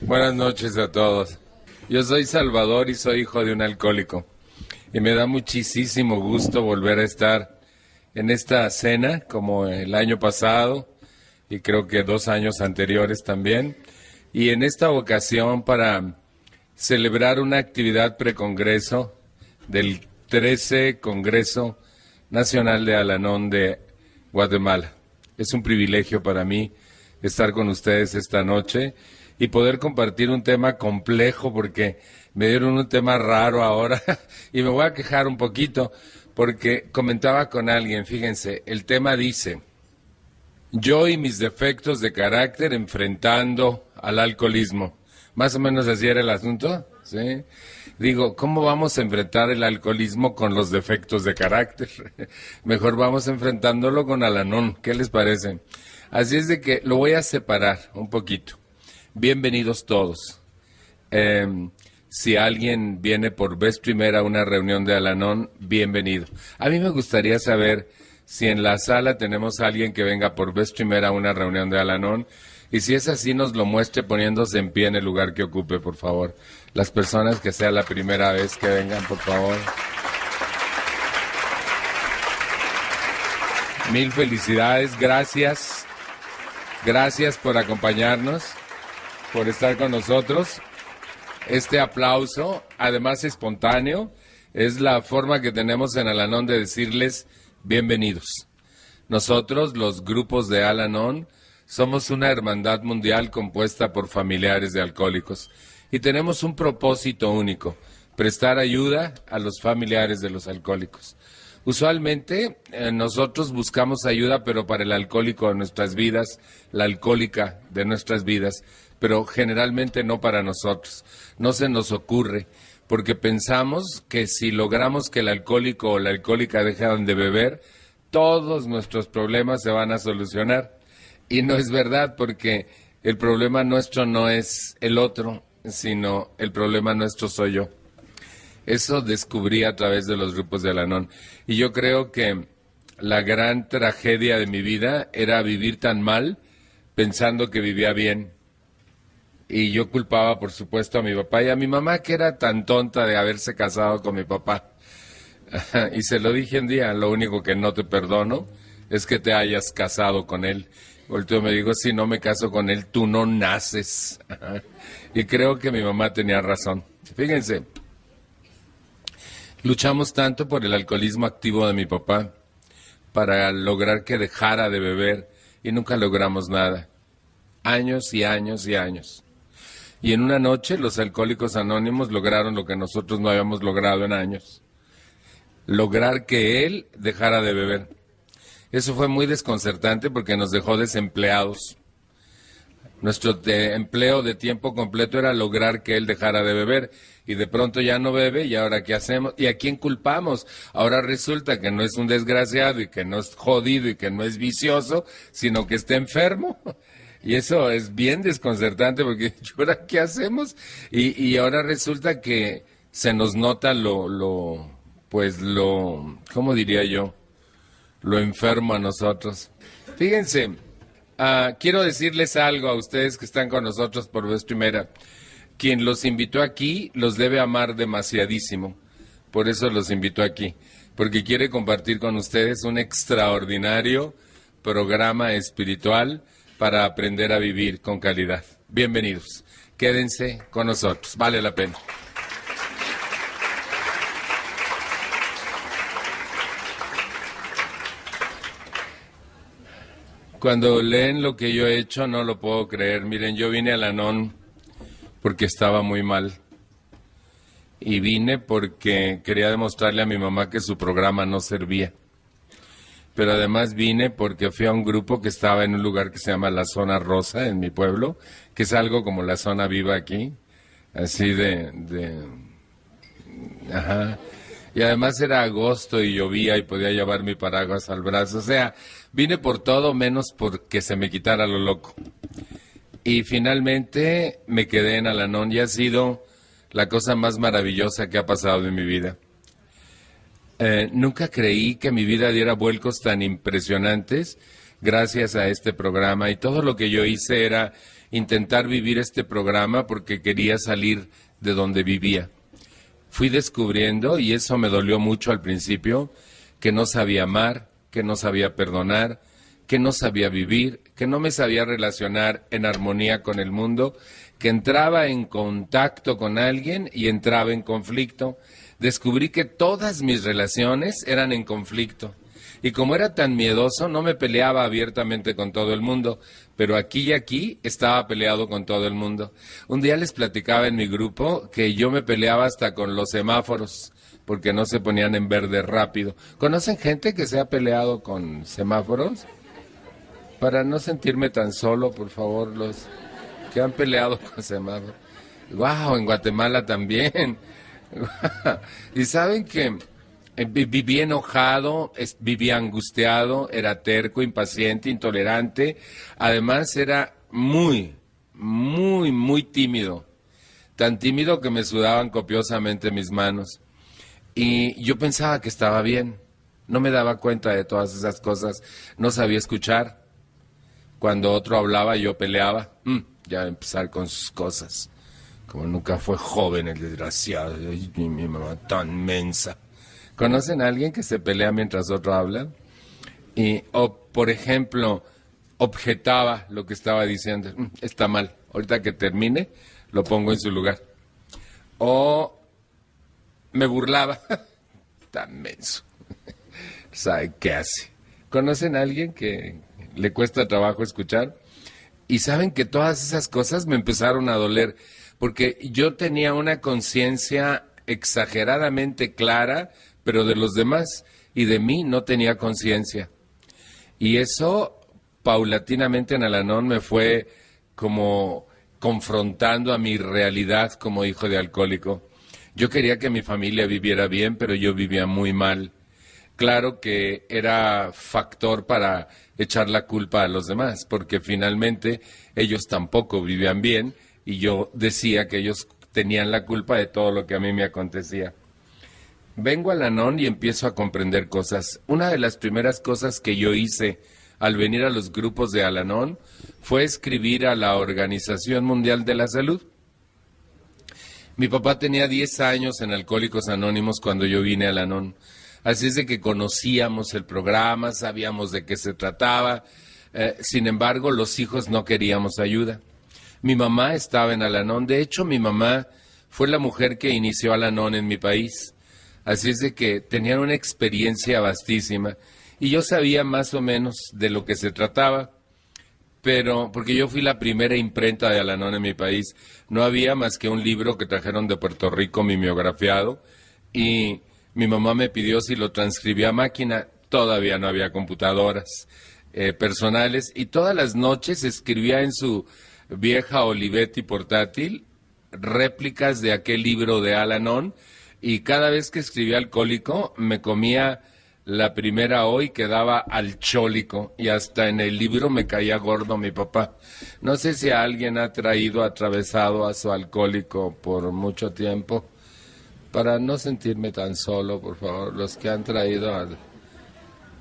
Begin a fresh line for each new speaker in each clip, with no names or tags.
Buenas noches a todos. Yo soy Salvador y soy hijo de un alcohólico. Y me da muchísimo gusto volver a estar en esta cena, como el año pasado, y creo que 2 años anteriores también. Y en esta ocasión para celebrar una actividad precongreso del 13 Congreso Nacional de Al-Anon de Guatemala. Es un privilegio para mí estar con ustedes esta noche y poder compartir un tema complejo, porque me dieron un tema raro ahora y me voy a quejar un poquito porque comentaba con alguien, fíjense, el tema dice: yo y mis defectos de carácter enfrentando al alcoholismo. Más o menos así era el asunto, ¿sí? Digo, ¿cómo vamos a enfrentar el alcoholismo con los defectos de carácter? Mejor vamos enfrentándolo con Al-Anon, ¿qué les parece? Así es de que lo voy a separar un poquito. Bienvenidos todos. Si alguien viene por vez primera a una reunión de Al-Anon, bienvenido. A mí me gustaría saber si en la sala tenemos a alguien que venga por vez primera a una reunión de Al-Anon, y si es así, nos lo muestre poniéndose en pie en el lugar que ocupe, por favor. Las personas que sea la primera vez que vengan, por favor. Mil felicidades, gracias. Gracias por acompañarnos, por estar con nosotros. Este aplauso, además espontáneo, es la forma que tenemos en Al-Anon de decirles bienvenidos. Nosotros, los grupos de Al-Anon, somos una hermandad mundial compuesta por familiares de alcohólicos y tenemos un propósito único: prestar ayuda a los familiares de los alcohólicos. Usualmente nosotros buscamos ayuda, pero para el alcohólico de nuestras vidas, la alcohólica de nuestras vidas, pero generalmente no para nosotros. No se nos ocurre, porque pensamos que si logramos que el alcohólico o la alcohólica dejen de beber, todos nuestros problemas se van a solucionar. Y no es verdad, porque el problema nuestro no es el otro, sino el problema nuestro soy yo. Eso descubrí a través de los grupos de Al-Anon. Y yo creo que la gran tragedia de mi vida era vivir tan mal pensando que vivía bien. Y yo culpaba, por supuesto, a mi papá y a mi mamá, que era tan tonta de haberse casado con mi papá. Y se lo dije un día: lo único que no te perdono es que te hayas casado con él. Volteo y me digo: si no me caso con él, tú no naces. Y creo que mi mamá tenía razón. Fíjense, luchamos tanto por el alcoholismo activo de mi papá para lograr que dejara de beber y nunca logramos nada. Años y años y años. Y en una noche los alcohólicos anónimos lograron lo que nosotros no habíamos logrado en años: lograr que él dejara de beber. Eso fue muy desconcertante porque nos dejó desempleados. Nuestro empleo de tiempo completo era lograr que él dejara de beber, y de pronto ya no bebe. ¿Y ahora qué hacemos? ¿Y a quién culpamos? Ahora resulta que no es un desgraciado y que no es jodido y que no es vicioso, sino que está enfermo. Y eso es bien desconcertante, porque ¿ahora qué hacemos? Y ahora resulta que se nos nota ¿cómo diría yo? Lo enfermo a nosotros. Fíjense, quiero decirles algo a ustedes que están con nosotros por vez primera. Quien los invitó aquí los debe amar demasiadísimo. Por eso los invitó aquí, porque quiere compartir con ustedes un extraordinario programa espiritual para aprender a vivir con calidad. Bienvenidos. Quédense con nosotros. Vale la pena. Cuando leen lo que yo he hecho, no lo puedo creer. Miren, yo vine a Al-Anon porque estaba muy mal. Y vine porque quería demostrarle a mi mamá que su programa no servía. Pero además vine porque fui a un grupo que estaba en un lugar que se llama la Zona Rosa, en mi pueblo, que es algo como la zona viva aquí, así Ajá. Y además era agosto y llovía y podía llevar mi paraguas al brazo. O sea, vine por todo menos porque se me quitara lo loco. Y finalmente me quedé en Al-Anon y ha sido la cosa más maravillosa que ha pasado en mi vida. Nunca creí que mi vida diera vuelcos tan impresionantes gracias a este programa, y todo lo que yo hice era intentar vivir este programa porque quería salir de donde vivía. Fui descubriendo, y eso me dolió mucho al principio, que no sabía amar, que no sabía perdonar, que no sabía vivir, que no me sabía relacionar en armonía con el mundo, que entraba en contacto con alguien y entraba en conflicto. Descubrí que todas mis relaciones eran en conflicto. Y como era tan miedoso, no me peleaba abiertamente con todo el mundo, pero aquí y aquí estaba peleado con todo el mundo. Un día les platicaba en mi grupo que yo me peleaba hasta con los semáforos, porque no se ponían en verde rápido. ¿Conocen gente que se ha peleado con semáforos? Para no sentirme tan solo, por favor, los que han peleado con semáforos. ¡Wow! En Guatemala también. Y saben que viví enojado, vivía angustiado, era terco, impaciente, intolerante. Además era muy tímido. Tan tímido que me sudaban copiosamente mis manos. Y yo pensaba que estaba bien. No me daba cuenta de todas esas cosas. No sabía escuchar. Cuando otro hablaba, yo peleaba. Ya empezar con sus cosas. Como nunca fue joven el desgraciado. Ay, mi mamá tan mensa. ¿Conocen a alguien que se pelea mientras otro habla? O, por ejemplo, objetaba lo que estaba diciendo. Está mal. Ahorita que termine, lo pongo en su lugar. O me burlaba. Tan menso. ¿Sabe qué hace? ¿Conocen a alguien que le cuesta trabajo escuchar? Y saben que todas esas cosas me empezaron a doler, porque yo tenía una conciencia exageradamente clara, pero de los demás, y de mí no tenía conciencia. Y eso, paulatinamente en Al-Anon, me fue como confrontando a mi realidad como hijo de alcohólico. Yo quería que mi familia viviera bien, pero yo vivía muy mal. Claro que era factor para echar la culpa a los demás, porque finalmente ellos tampoco vivían bien y yo decía que ellos tenían la culpa de todo lo que a mí me acontecía. Vengo al Al-Anon y empiezo a comprender cosas. Una de las primeras cosas que yo hice al venir a los grupos de Al-Anon fue escribir a la Organización Mundial de la Salud. Mi papá tenía 10 años en Alcohólicos Anónimos cuando yo vine al Al-Anon. Así es de que conocíamos el programa, sabíamos de qué se trataba. Sin embargo, los hijos no queríamos ayuda. Mi mamá estaba en Al-Anon. De hecho, mi mamá fue la mujer que inició Al-Anon en mi país. Así es de que tenían una experiencia vastísima. Y yo sabía más o menos de lo que se trataba. Pero, porque yo fui la primera imprenta de Al-Anon en mi país. No había más que un libro que trajeron de Puerto Rico, mimeografiado. Y mi mamá me pidió si lo transcribía a máquina. Todavía no había computadoras personales. Y todas las noches escribía en su vieja Olivetti portátil réplicas de aquel libro de Al-Anon. Y cada vez que escribía Alcohólico, me comía la primera hoy quedaba alchólico. Y hasta en el libro me caía gordo mi papá. No sé si alguien ha atravesado a su alcohólico por mucho tiempo. Para no sentirme tan solo, por favor, los que han traído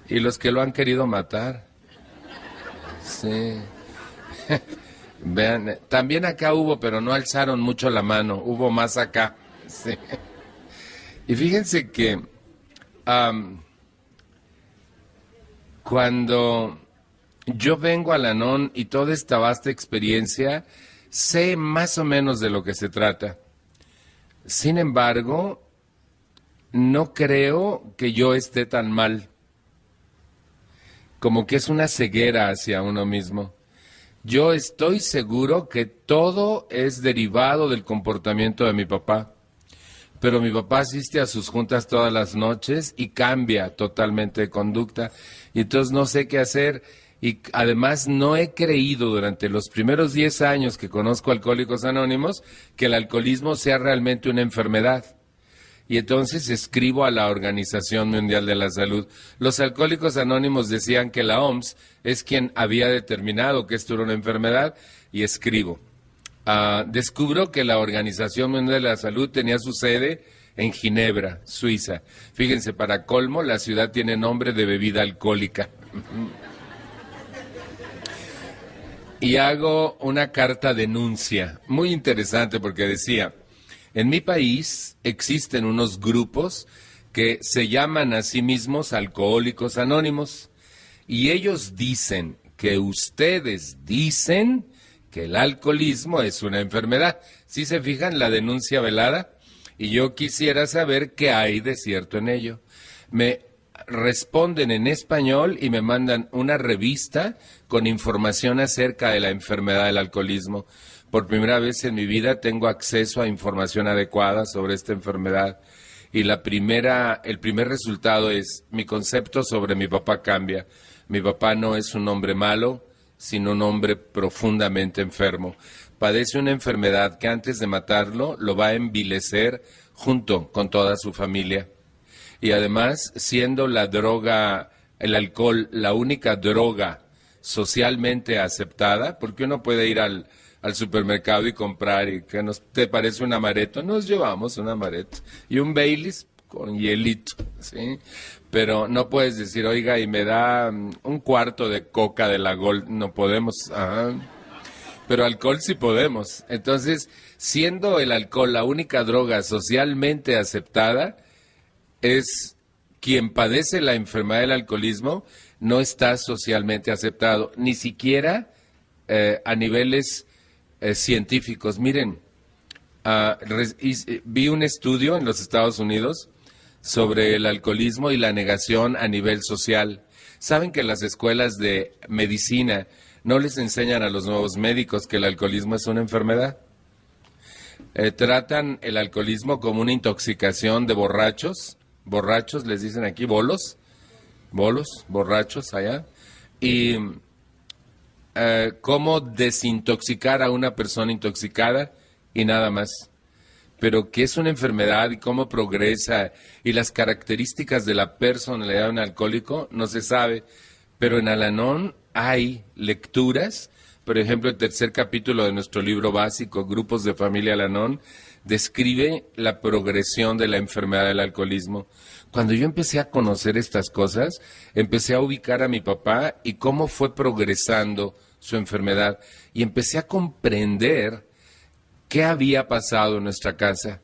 y los que lo han querido matar. Sí. Vean, también acá hubo, pero no alzaron mucho la mano, hubo más acá. Sí. Y fíjense que cuando yo vengo al Al-Anon y toda esta vasta experiencia, sé más o menos de lo que se trata. Sin embargo, no creo que yo esté tan mal, como que es una ceguera hacia uno mismo. Yo estoy seguro que todo es derivado del comportamiento de mi papá, pero mi papá asiste a sus juntas todas las noches y cambia totalmente de conducta, y entonces no sé qué hacer. Y además no he creído durante los primeros 10 años que conozco Alcohólicos Anónimos que el alcoholismo sea realmente una enfermedad. Y entonces escribo a la Organización Mundial de la Salud. Los Alcohólicos Anónimos decían que la OMS es quien había determinado que esto era una enfermedad, y escribo. Descubro que la Organización Mundial de la Salud tenía su sede en Ginebra, Suiza. Fíjense, para colmo, la ciudad tiene nombre de bebida alcohólica. y hago una carta denuncia, muy interesante porque decía, en mi país existen unos grupos que se llaman a sí mismos Alcohólicos Anónimos y ellos dicen que ustedes dicen que el alcoholismo es una enfermedad. ¿Sí se fijan la denuncia velada? Y yo quisiera saber qué hay de cierto en ello. Me responden en español y me mandan una revista con información acerca de la enfermedad del alcoholismo. Por primera vez en mi vida tengo acceso a información adecuada sobre esta enfermedad. Y el primer resultado es, mi concepto sobre mi papá cambia. Mi papá no es un hombre malo, sino un hombre profundamente enfermo. Padece una enfermedad que antes de matarlo lo va a envilecer junto con toda su familia. Y además, siendo la droga, el alcohol, la única droga socialmente aceptada, porque uno puede ir al supermercado y comprar y que te parece un amaretto, nos llevamos un amaretto y un Baileys con hielito, ¿sí? Pero no puedes decir, oiga, y me da un cuarto de coca de la Gold, no podemos, ajá. Pero alcohol sí podemos. Entonces, siendo el alcohol la única droga socialmente aceptada, es quien padece la enfermedad del alcoholismo no está socialmente aceptado, ni siquiera a niveles científicos. Miren, vi un estudio en los Estados Unidos sobre el alcoholismo y la negación a nivel social. Saben que las escuelas de medicina no les enseñan a los nuevos médicos que el alcoholismo es una enfermedad. Tratan el alcoholismo como una intoxicación de borrachos les dicen aquí, bolos, borrachos allá, y cómo desintoxicar a una persona intoxicada y nada más. Pero qué es una enfermedad y cómo progresa y las características de la personalidad de un alcohólico no se sabe, pero en Al-Anon hay lecturas. Por ejemplo, el tercer capítulo de nuestro libro básico, Grupos de Familia Al-Anon, describe la progresión de la enfermedad del alcoholismo. Cuando yo empecé a conocer estas cosas, empecé a ubicar a mi papá y cómo fue progresando su enfermedad. Y empecé a comprender qué había pasado en nuestra casa.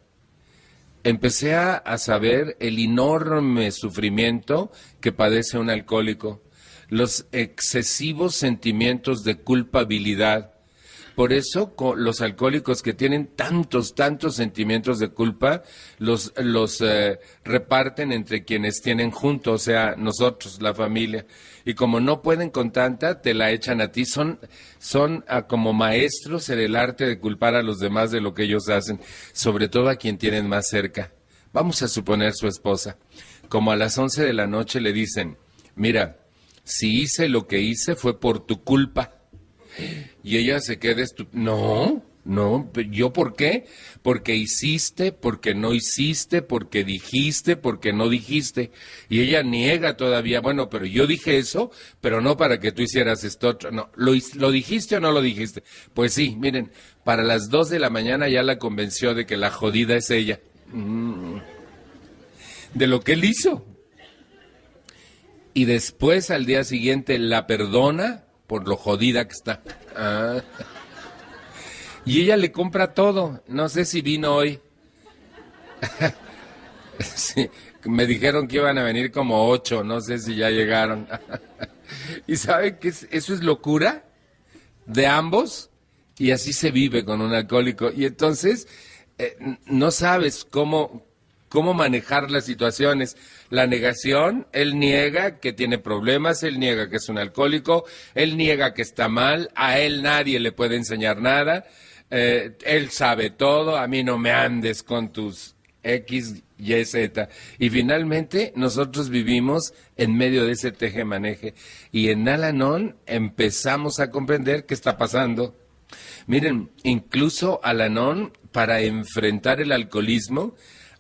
Empecé a saber el enorme sufrimiento que padece un alcohólico, los excesivos sentimientos de culpabilidad. Por eso los alcohólicos que tienen tantos sentimientos de culpa, los reparten entre quienes tienen junto, o sea, nosotros, la familia. Y como no pueden con tanta, te la echan a ti. Son como maestros en el arte de culpar a los demás de lo que ellos hacen, sobre todo a quien tienen más cerca. Vamos a suponer su esposa. Como a las 11 de la noche le dicen, mira, si hice lo que hice fue por tu culpa. Y ella se queda no, ¿yo por qué? Porque hiciste, porque no hiciste, porque dijiste, porque no dijiste. Y ella niega todavía, bueno, pero yo dije eso, pero no para que tú hicieras esto otro. No, ¿lo dijiste o no lo dijiste? Pues sí, miren, para las 2 de la mañana ya la convenció de que la jodida es ella. De lo que él hizo. Y después al día siguiente la perdona por lo jodida que está. Y ella le compra todo. No sé si vino hoy. Sí, me dijeron que iban a venir como 8, no sé si ya llegaron. ¿Y sabe qué eso es locura de ambos? Y así se vive con un alcohólico. Y entonces no sabes cómo manejar las situaciones. La negación, él niega que tiene problemas, él niega que es un alcohólico, él niega que está mal, a él nadie le puede enseñar nada, él sabe todo, a mí no me andes con tus X, Y, Z. Y finalmente nosotros vivimos en medio de ese teje-maneje. Y en Al-Anon empezamos a comprender qué está pasando. Miren, incluso Al-Anon, para enfrentar el alcoholismo,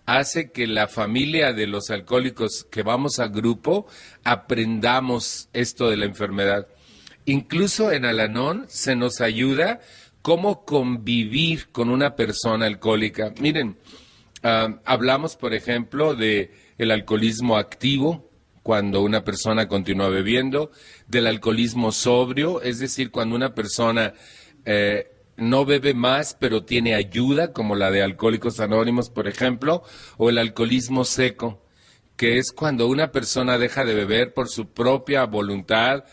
hace que la familia de los alcohólicos que vamos a grupo aprendamos esto de la enfermedad. Incluso en Al-Anon se nos ayuda cómo convivir con una persona alcohólica. Miren, hablamos, por ejemplo, de el alcoholismo activo, cuando una persona continúa bebiendo, del alcoholismo sobrio, es decir, cuando una persona no bebe más, pero tiene ayuda, como la de Alcohólicos Anónimos, por ejemplo, o el alcoholismo seco, que es cuando una persona deja de beber por su propia voluntad,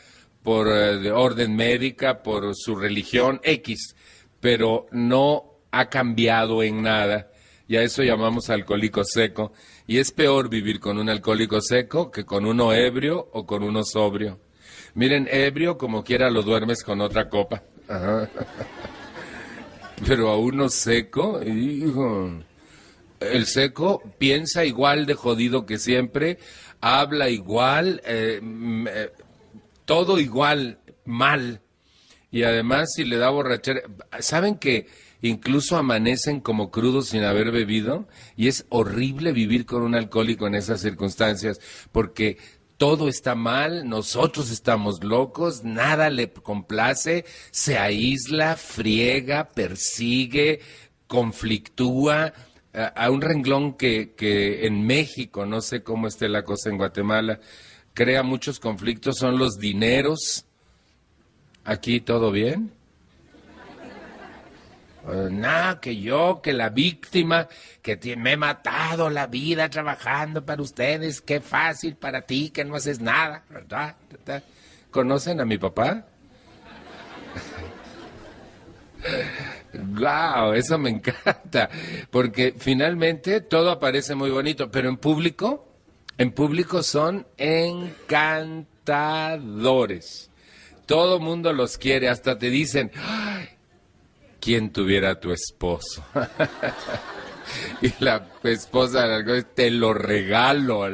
por orden médica, por su religión X, pero no ha cambiado en nada. Y a eso llamamos alcohólico seco. Y es peor vivir con un alcohólico seco que con uno ebrio o con uno sobrio. Miren, ebrio como quiera lo duermes con otra copa. Ajá. Pero a uno seco, hijo, el seco piensa igual de jodido que siempre, habla igual, todo igual, mal. Y además si le da borrachera, ¿saben que incluso amanecen como crudos sin haber bebido? Y es horrible vivir con un alcohólico en esas circunstancias, porque todo está mal, nosotros estamos locos, nada le complace, se aísla, friega, persigue, conflictúa. A un renglón que en México, no sé cómo esté la cosa en Guatemala, crea muchos conflictos, son los dineros. ¿Aquí todo bien? Nada, que la víctima, me he matado la vida trabajando para ustedes, qué fácil para ti, que no haces nada, ¿verdad? ¿Conocen a mi papá? Wow, eso me encanta, porque finalmente todo aparece muy bonito, pero en público son encantadores. Todo mundo los quiere, hasta te dicen, ¡ay! ¿Quién tuviera a tu esposo? Y la esposa te lo regalo.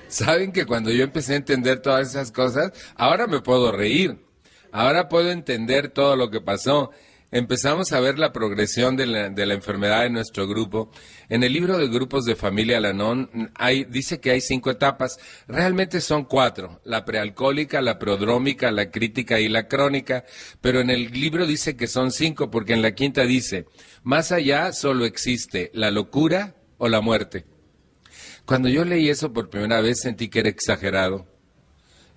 Saben que cuando yo empecé a entender todas esas cosas, ahora me puedo reír, ahora puedo entender todo lo que pasó. Empezamos a ver la progresión de la enfermedad en nuestro grupo. En el libro de grupos de familia Al-Anon dice que hay 5 etapas. Realmente son 4, la prealcohólica, la prodrómica, la crítica y la crónica. Pero en el libro dice que son 5 porque en la quinta dice, más allá solo existe la locura o la muerte. Cuando yo leí eso por primera vez sentí que era exagerado.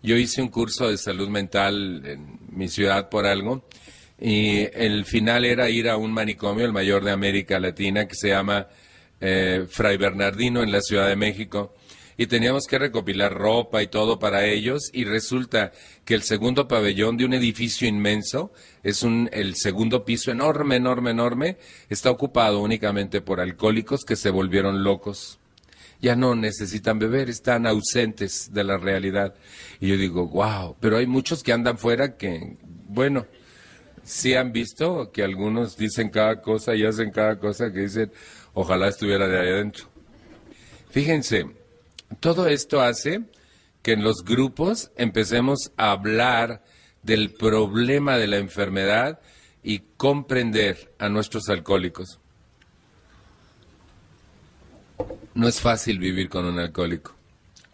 Yo hice un curso de salud mental en mi ciudad por algo. Y el final era ir a un manicomio, el mayor de América Latina, que se llama Fray Bernardino en la Ciudad de México. Y teníamos que recopilar ropa y todo para ellos. Y resulta que el segundo pabellón de un edificio inmenso, el segundo piso enorme, enorme, enorme, está ocupado únicamente por alcohólicos que se volvieron locos. Ya no necesitan beber, están ausentes de la realidad. Y yo digo, wow, pero hay muchos que andan fuera que, bueno... Sí han visto que algunos dicen cada cosa y hacen cada cosa que dicen, ojalá estuviera de ahí adentro. Fíjense, todo esto hace que en los grupos empecemos a hablar del problema de la enfermedad y comprender a nuestros alcohólicos. No es fácil vivir con un alcohólico.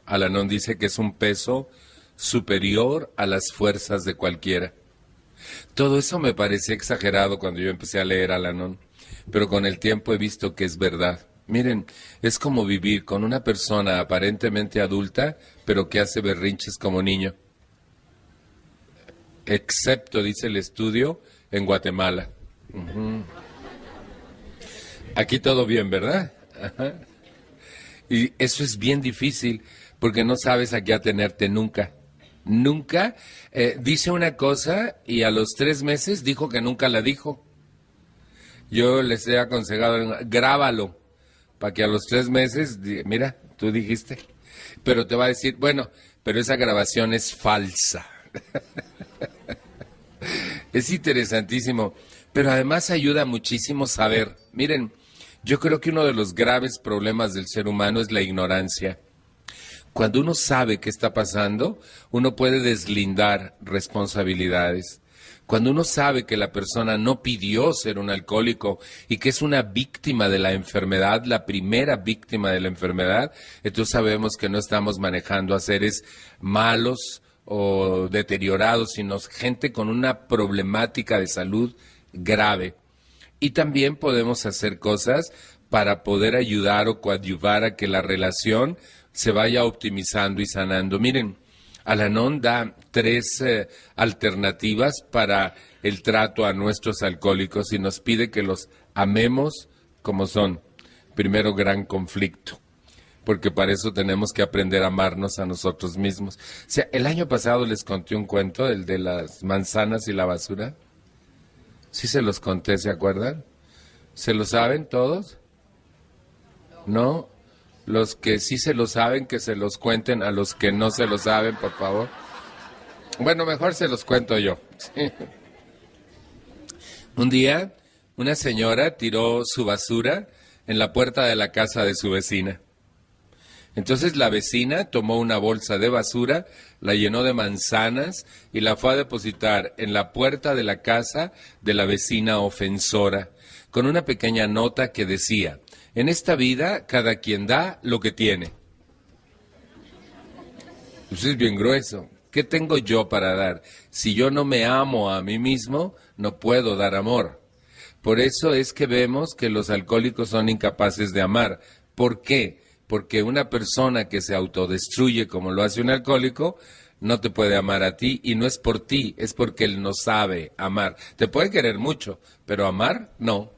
Al-Anon dice que es un peso superior a las fuerzas de cualquiera. Todo eso me parecía exagerado cuando yo empecé a leer Al-Anon, pero con el tiempo he visto que es verdad. Miren, es como vivir con una persona aparentemente adulta, pero que hace berrinches como niño. Excepto, dice el estudio, en Guatemala. Aquí todo bien, ¿verdad? Ajá. Y eso es bien difícil, porque no sabes a qué atenerte nunca. Nunca dice una cosa y a los 3 meses dijo que nunca la dijo. Yo les he aconsejado, grábalo, para que a los 3 meses, mira, tú dijiste, pero te va a decir, bueno, pero esa grabación es falsa. Es interesantísimo, pero además ayuda muchísimo saber. Miren, yo creo que uno de los graves problemas del ser humano es la ignorancia. Cuando uno sabe qué está pasando, uno puede deslindar responsabilidades. Cuando uno sabe que la persona no pidió ser un alcohólico y que es una víctima de la enfermedad, la primera víctima de la enfermedad, entonces sabemos que no estamos manejando a seres malos o deteriorados, sino gente con una problemática de salud grave. Y también podemos hacer cosas para poder ayudar o coadyuvar a que la relación se vaya optimizando y sanando. Miren, Al-Anon da 3 alternativas para el trato a nuestros alcohólicos y nos pide que los amemos como son. Primero, gran conflicto, porque para eso tenemos que aprender a amarnos a nosotros mismos. O sea, el año pasado les conté un cuento, el de las manzanas y la basura. Sí se los conté, ¿se acuerdan? ¿Se lo saben todos? ¿No? Los que sí se lo saben, que se los cuenten a los que no se lo saben, por favor. Bueno, mejor se los cuento yo. Sí. Un día, una señora tiró su basura en la puerta de la casa de su vecina. Entonces la vecina tomó una bolsa de basura, la llenó de manzanas y la fue a depositar en la puerta de la casa de la vecina ofensora, con una pequeña nota que decía: en esta vida cada quien da lo que tiene. Eso es bien grueso. ¿Qué tengo yo para dar? Si yo no me amo a mí mismo, no puedo dar amor. Por eso es que vemos que los alcohólicos son incapaces de amar. ¿Por qué? Porque una persona que se autodestruye como lo hace un alcohólico, no te puede amar a ti, y no es por ti, es porque él no sabe amar. Te puede querer mucho, pero amar, no.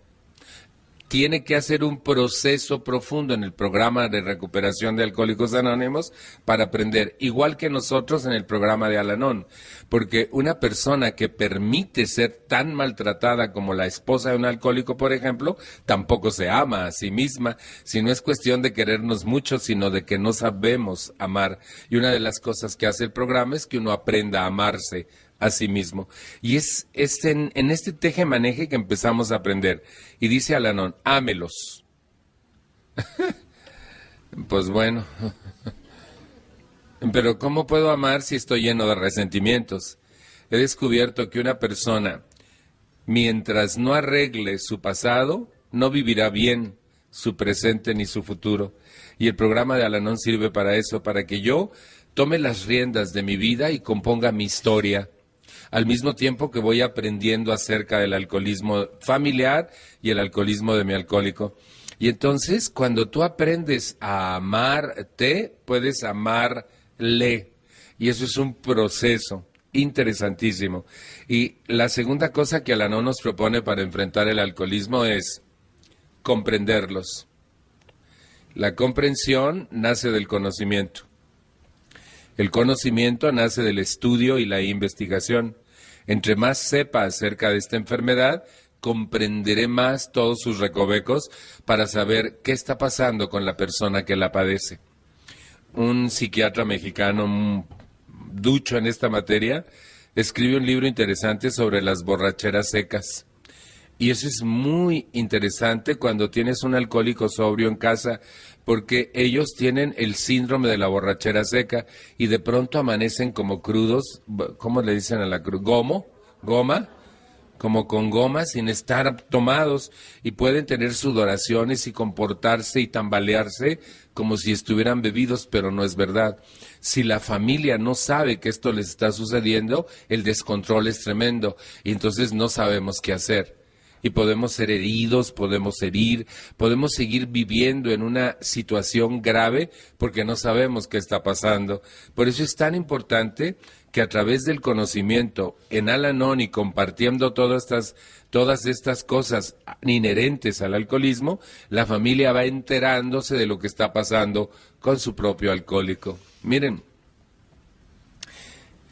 Tiene que hacer un proceso profundo en el programa de recuperación de Alcohólicos Anónimos para aprender, igual que nosotros en el programa de Al-Anon, porque una persona que permite ser tan maltratada como la esposa de un alcohólico, por ejemplo, tampoco se ama a sí misma, si no es cuestión de querernos mucho, sino de que no sabemos amar. Y una de las cosas que hace el programa es que uno aprenda a amarse a sí mismo. Y es en este teje-maneje que empezamos a aprender. Y dice Al-Anon, ámelos. Pues bueno. Pero ¿cómo puedo amar si estoy lleno de resentimientos? He descubierto que una persona, mientras no arregle su pasado, no vivirá bien su presente ni su futuro. Y el programa de Al-Anon sirve para eso, para que yo tome las riendas de mi vida y componga mi historia, al mismo tiempo que voy aprendiendo acerca del alcoholismo familiar y el alcoholismo de mi alcohólico. Y entonces, cuando tú aprendes a amarte, puedes amarle. Y eso es un proceso interesantísimo. Y la segunda cosa que Al-Anon nos propone para enfrentar el alcoholismo es comprenderlos. La comprensión nace del conocimiento. El conocimiento nace del estudio y la investigación. Entre más sepa acerca de esta enfermedad, comprenderé más todos sus recovecos para saber qué está pasando con la persona que la padece. Un psiquiatra mexicano ducho en esta materia escribe un libro interesante sobre las borracheras secas. Y eso es muy interesante cuando tienes un alcohólico sobrio en casa, porque ellos tienen el síndrome de la borrachera seca y de pronto amanecen como crudos, ¿cómo le dicen a la cruz? ¿Goma? Como con goma sin estar tomados, y pueden tener sudoraciones y comportarse y tambalearse como si estuvieran bebidos, pero no es verdad. Si la familia no sabe que esto les está sucediendo, el descontrol es tremendo y entonces no sabemos qué hacer. Y podemos ser heridos, podemos herir, podemos seguir viviendo en una situación grave porque no sabemos qué está pasando. Por eso es tan importante que a través del conocimiento en Al-Anon y compartiendo todas estas cosas inherentes al alcoholismo, la familia va enterándose de lo que está pasando con su propio alcohólico. Miren,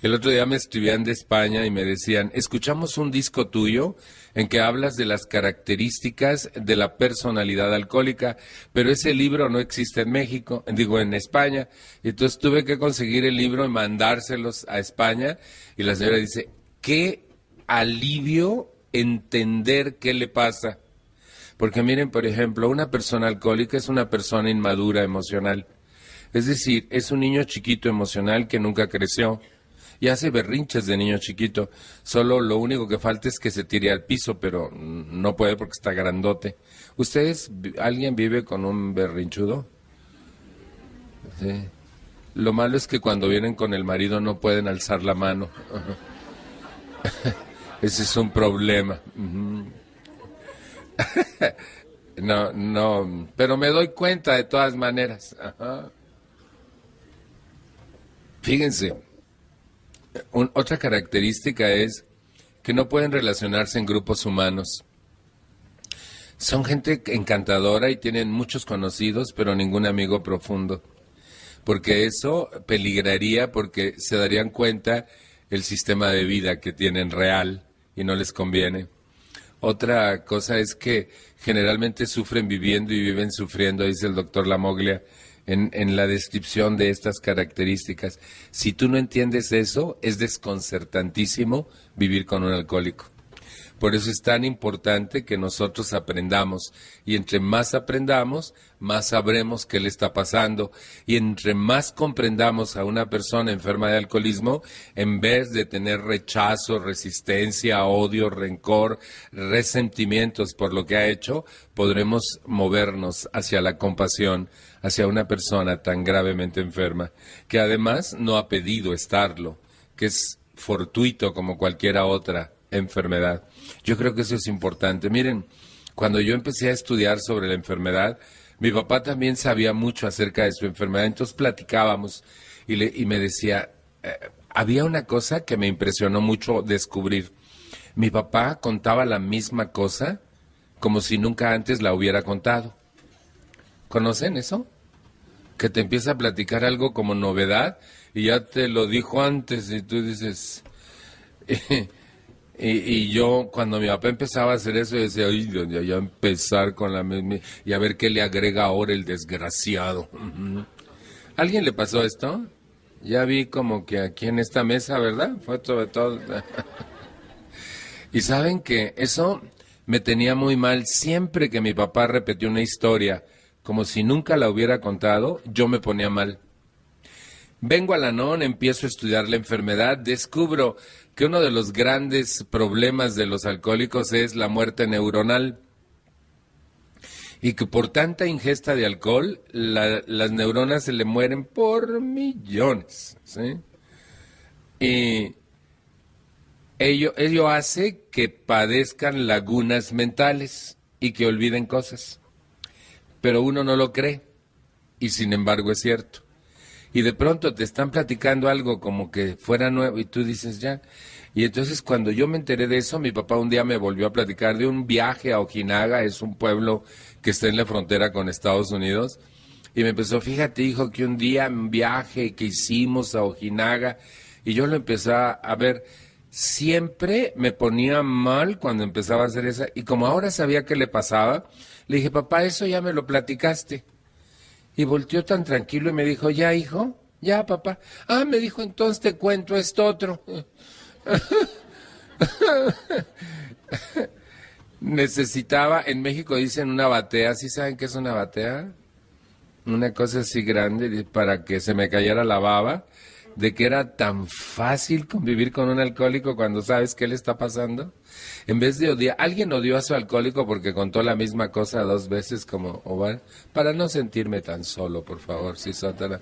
el otro día me escribían de España y me decían, escuchamos un disco tuyo en que hablas de las características de la personalidad alcohólica, pero ese libro no existe en México, en España. Y entonces tuve que conseguir el libro y mandárselos a España. Y la señora dice, qué alivio entender qué le pasa. Porque miren, por ejemplo, una persona alcohólica es una persona inmadura emocional. Es decir, es un niño chiquito emocional que nunca creció. Y hace berrinches de niño chiquito. Solo lo único que falta es que se tire al piso, pero no puede porque está grandote. ¿Alguien vive con un berrinchudo? Sí. Lo malo es que cuando vienen con el marido no pueden alzar la mano. Ese es un problema. No, no, pero me doy cuenta de todas maneras. Ajá. Fíjense, otra característica es que no pueden relacionarse en grupos humanos. Son gente encantadora y tienen muchos conocidos, pero ningún amigo profundo. Porque eso peligraría porque se darían cuenta el sistema de vida que tienen real y no les conviene. Otra cosa es que generalmente sufren viviendo y viven sufriendo, dice el doctor Lamoglia en la descripción de estas características. Si tú no entiendes eso, es desconcertantísimo vivir con un alcohólico. Por eso es tan importante que nosotros aprendamos. Y entre más aprendamos, más sabremos qué le está pasando. Y entre más comprendamos a una persona enferma de alcoholismo, en vez de tener rechazo, resistencia, odio, rencor, resentimientos por lo que ha hecho, podremos movernos hacia la compasión, hacia una persona tan gravemente enferma, que además no ha pedido estarlo, que es fortuito como cualquiera otra enfermedad. Yo creo que eso es importante. Miren, cuando yo empecé a estudiar sobre la enfermedad, mi papá también sabía mucho acerca de su enfermedad, entonces platicábamos y me decía, había una cosa que me impresionó mucho descubrir. Mi papá contaba la misma cosa como si nunca antes la hubiera contado. ¿Conocen eso? Que te empieza a platicar algo como novedad y ya te lo dijo antes y tú dices... Y yo, cuando mi papá empezaba a hacer eso, yo decía, ay, ya empezar con la misma, y a ver qué le agrega ahora el desgraciado. ¿A alguien le pasó esto? Ya vi como que aquí en esta mesa, ¿verdad? Fue sobre todo. Y saben que eso me tenía muy mal. Siempre que mi papá repetía una historia, como si nunca la hubiera contado, yo me ponía mal. Vengo a Lanón, empiezo a estudiar la enfermedad, descubro que uno de los grandes problemas de los alcohólicos es la muerte neuronal y que por tanta ingesta de alcohol las neuronas se le mueren por millones, ¿sí? Y ello hace que padezcan lagunas mentales y que olviden cosas, pero uno no lo cree y sin embargo es cierto. Y de pronto te están platicando algo como que fuera nuevo y tú dices ya. Y entonces cuando yo me enteré de eso, mi papá un día me volvió a platicar de un viaje a Ojinaga, es un pueblo que está en la frontera con Estados Unidos, y me empezó, fíjate hijo, que un día un viaje que hicimos a Ojinaga, y yo lo empecé a ver, siempre me ponía mal cuando empezaba a hacer esa, y como ahora sabía qué le pasaba, le dije, papá, eso ya me lo platicaste. Y volteó tan tranquilo y me dijo, ¿ya, hijo? ¿Ya, papá? Ah, me dijo, entonces te cuento esto otro. Necesitaba, en México dicen una batea, ¿sí saben qué es una batea? Una cosa así grande para que se me cayera la baba, de que era tan fácil convivir con un alcohólico cuando sabes qué le está pasando. En vez de odiar, alguien odió a su alcohólico porque contó la misma cosa 2 veces como, para no sentirme tan solo, por favor, si Sotana.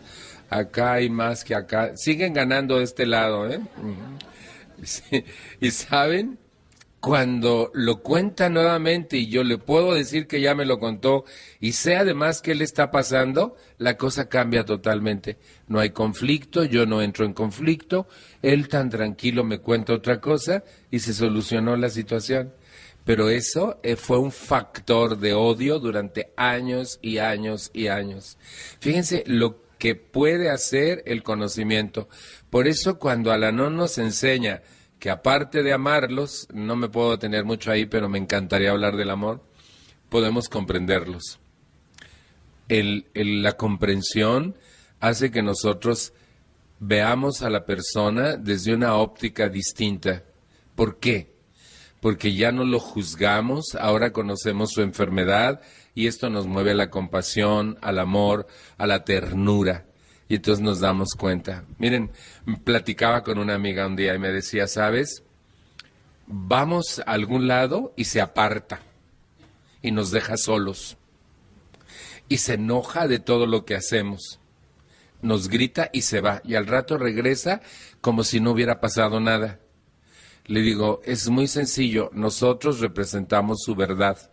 Acá hay más que acá. Siguen ganando de este lado, ¿eh? Sí. Y saben, cuando lo cuenta nuevamente y yo le puedo decir que ya me lo contó y sé además qué le está pasando, la cosa cambia totalmente. No hay conflicto, yo no entro en conflicto, él tan tranquilo me cuenta otra cosa y se solucionó la situación. Pero eso fue un factor de odio durante años y años y años. Fíjense lo que puede hacer el conocimiento. Por eso cuando Al-Anon nos enseña que aparte de amarlos, no me puedo detener mucho ahí, pero me encantaría hablar del amor, podemos comprenderlos. La comprensión hace que nosotros veamos a la persona desde una óptica distinta. ¿Por qué? Porque ya no lo juzgamos, ahora conocemos su enfermedad y esto nos mueve a la compasión, al amor, a la ternura. Y entonces nos damos cuenta. Miren, platicaba con una amiga un día y me decía, ¿sabes? Vamos a algún lado y se aparta y nos deja solos. Y se enoja de todo lo que hacemos. Nos grita y se va. Y al rato regresa como si no hubiera pasado nada. Le digo, es muy sencillo. Nosotros representamos su verdad.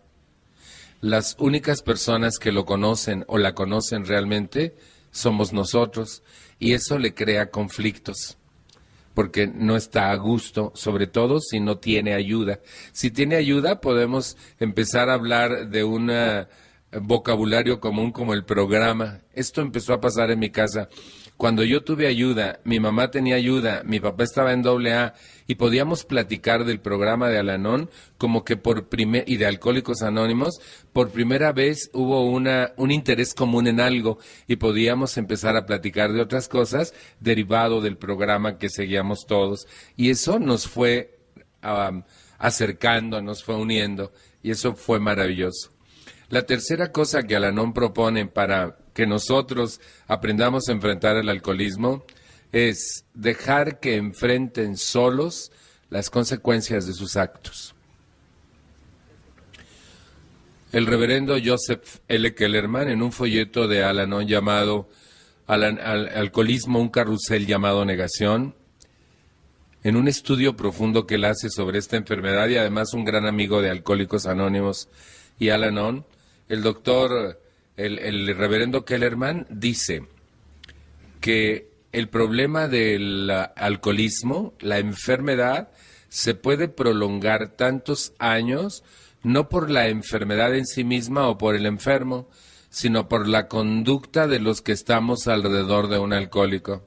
Las únicas personas que lo conocen o la conocen realmente somos nosotros, y eso le crea conflictos, porque no está a gusto, sobre todo si no tiene ayuda. Si tiene ayuda, podemos empezar a hablar de un vocabulario común como el programa. Esto empezó a pasar en mi casa. Cuando yo tuve ayuda, mi mamá tenía ayuda, mi papá estaba en AA y podíamos platicar del programa de Al-Anon como que y de Alcohólicos Anónimos, por primera vez hubo un interés común en algo y podíamos empezar a platicar de otras cosas derivado del programa que seguíamos todos. Y eso nos fue acercando, nos fue uniendo, y eso fue maravilloso. La tercera cosa que Al-Anon propone para que nosotros aprendamos a enfrentar el alcoholismo es dejar que enfrenten solos las consecuencias de sus actos. El reverendo Joseph L. Kellerman, en un folleto de Al-Anon llamado Alcoholismo, un carrusel llamado negación, en un estudio profundo que él hace sobre esta enfermedad, y además un gran amigo de Alcohólicos Anónimos y Al-Anon, el reverendo Kellerman dice que el problema del alcoholismo, la enfermedad, se puede prolongar tantos años, no por la enfermedad en sí misma o por el enfermo, sino por la conducta de los que estamos alrededor de un alcohólico.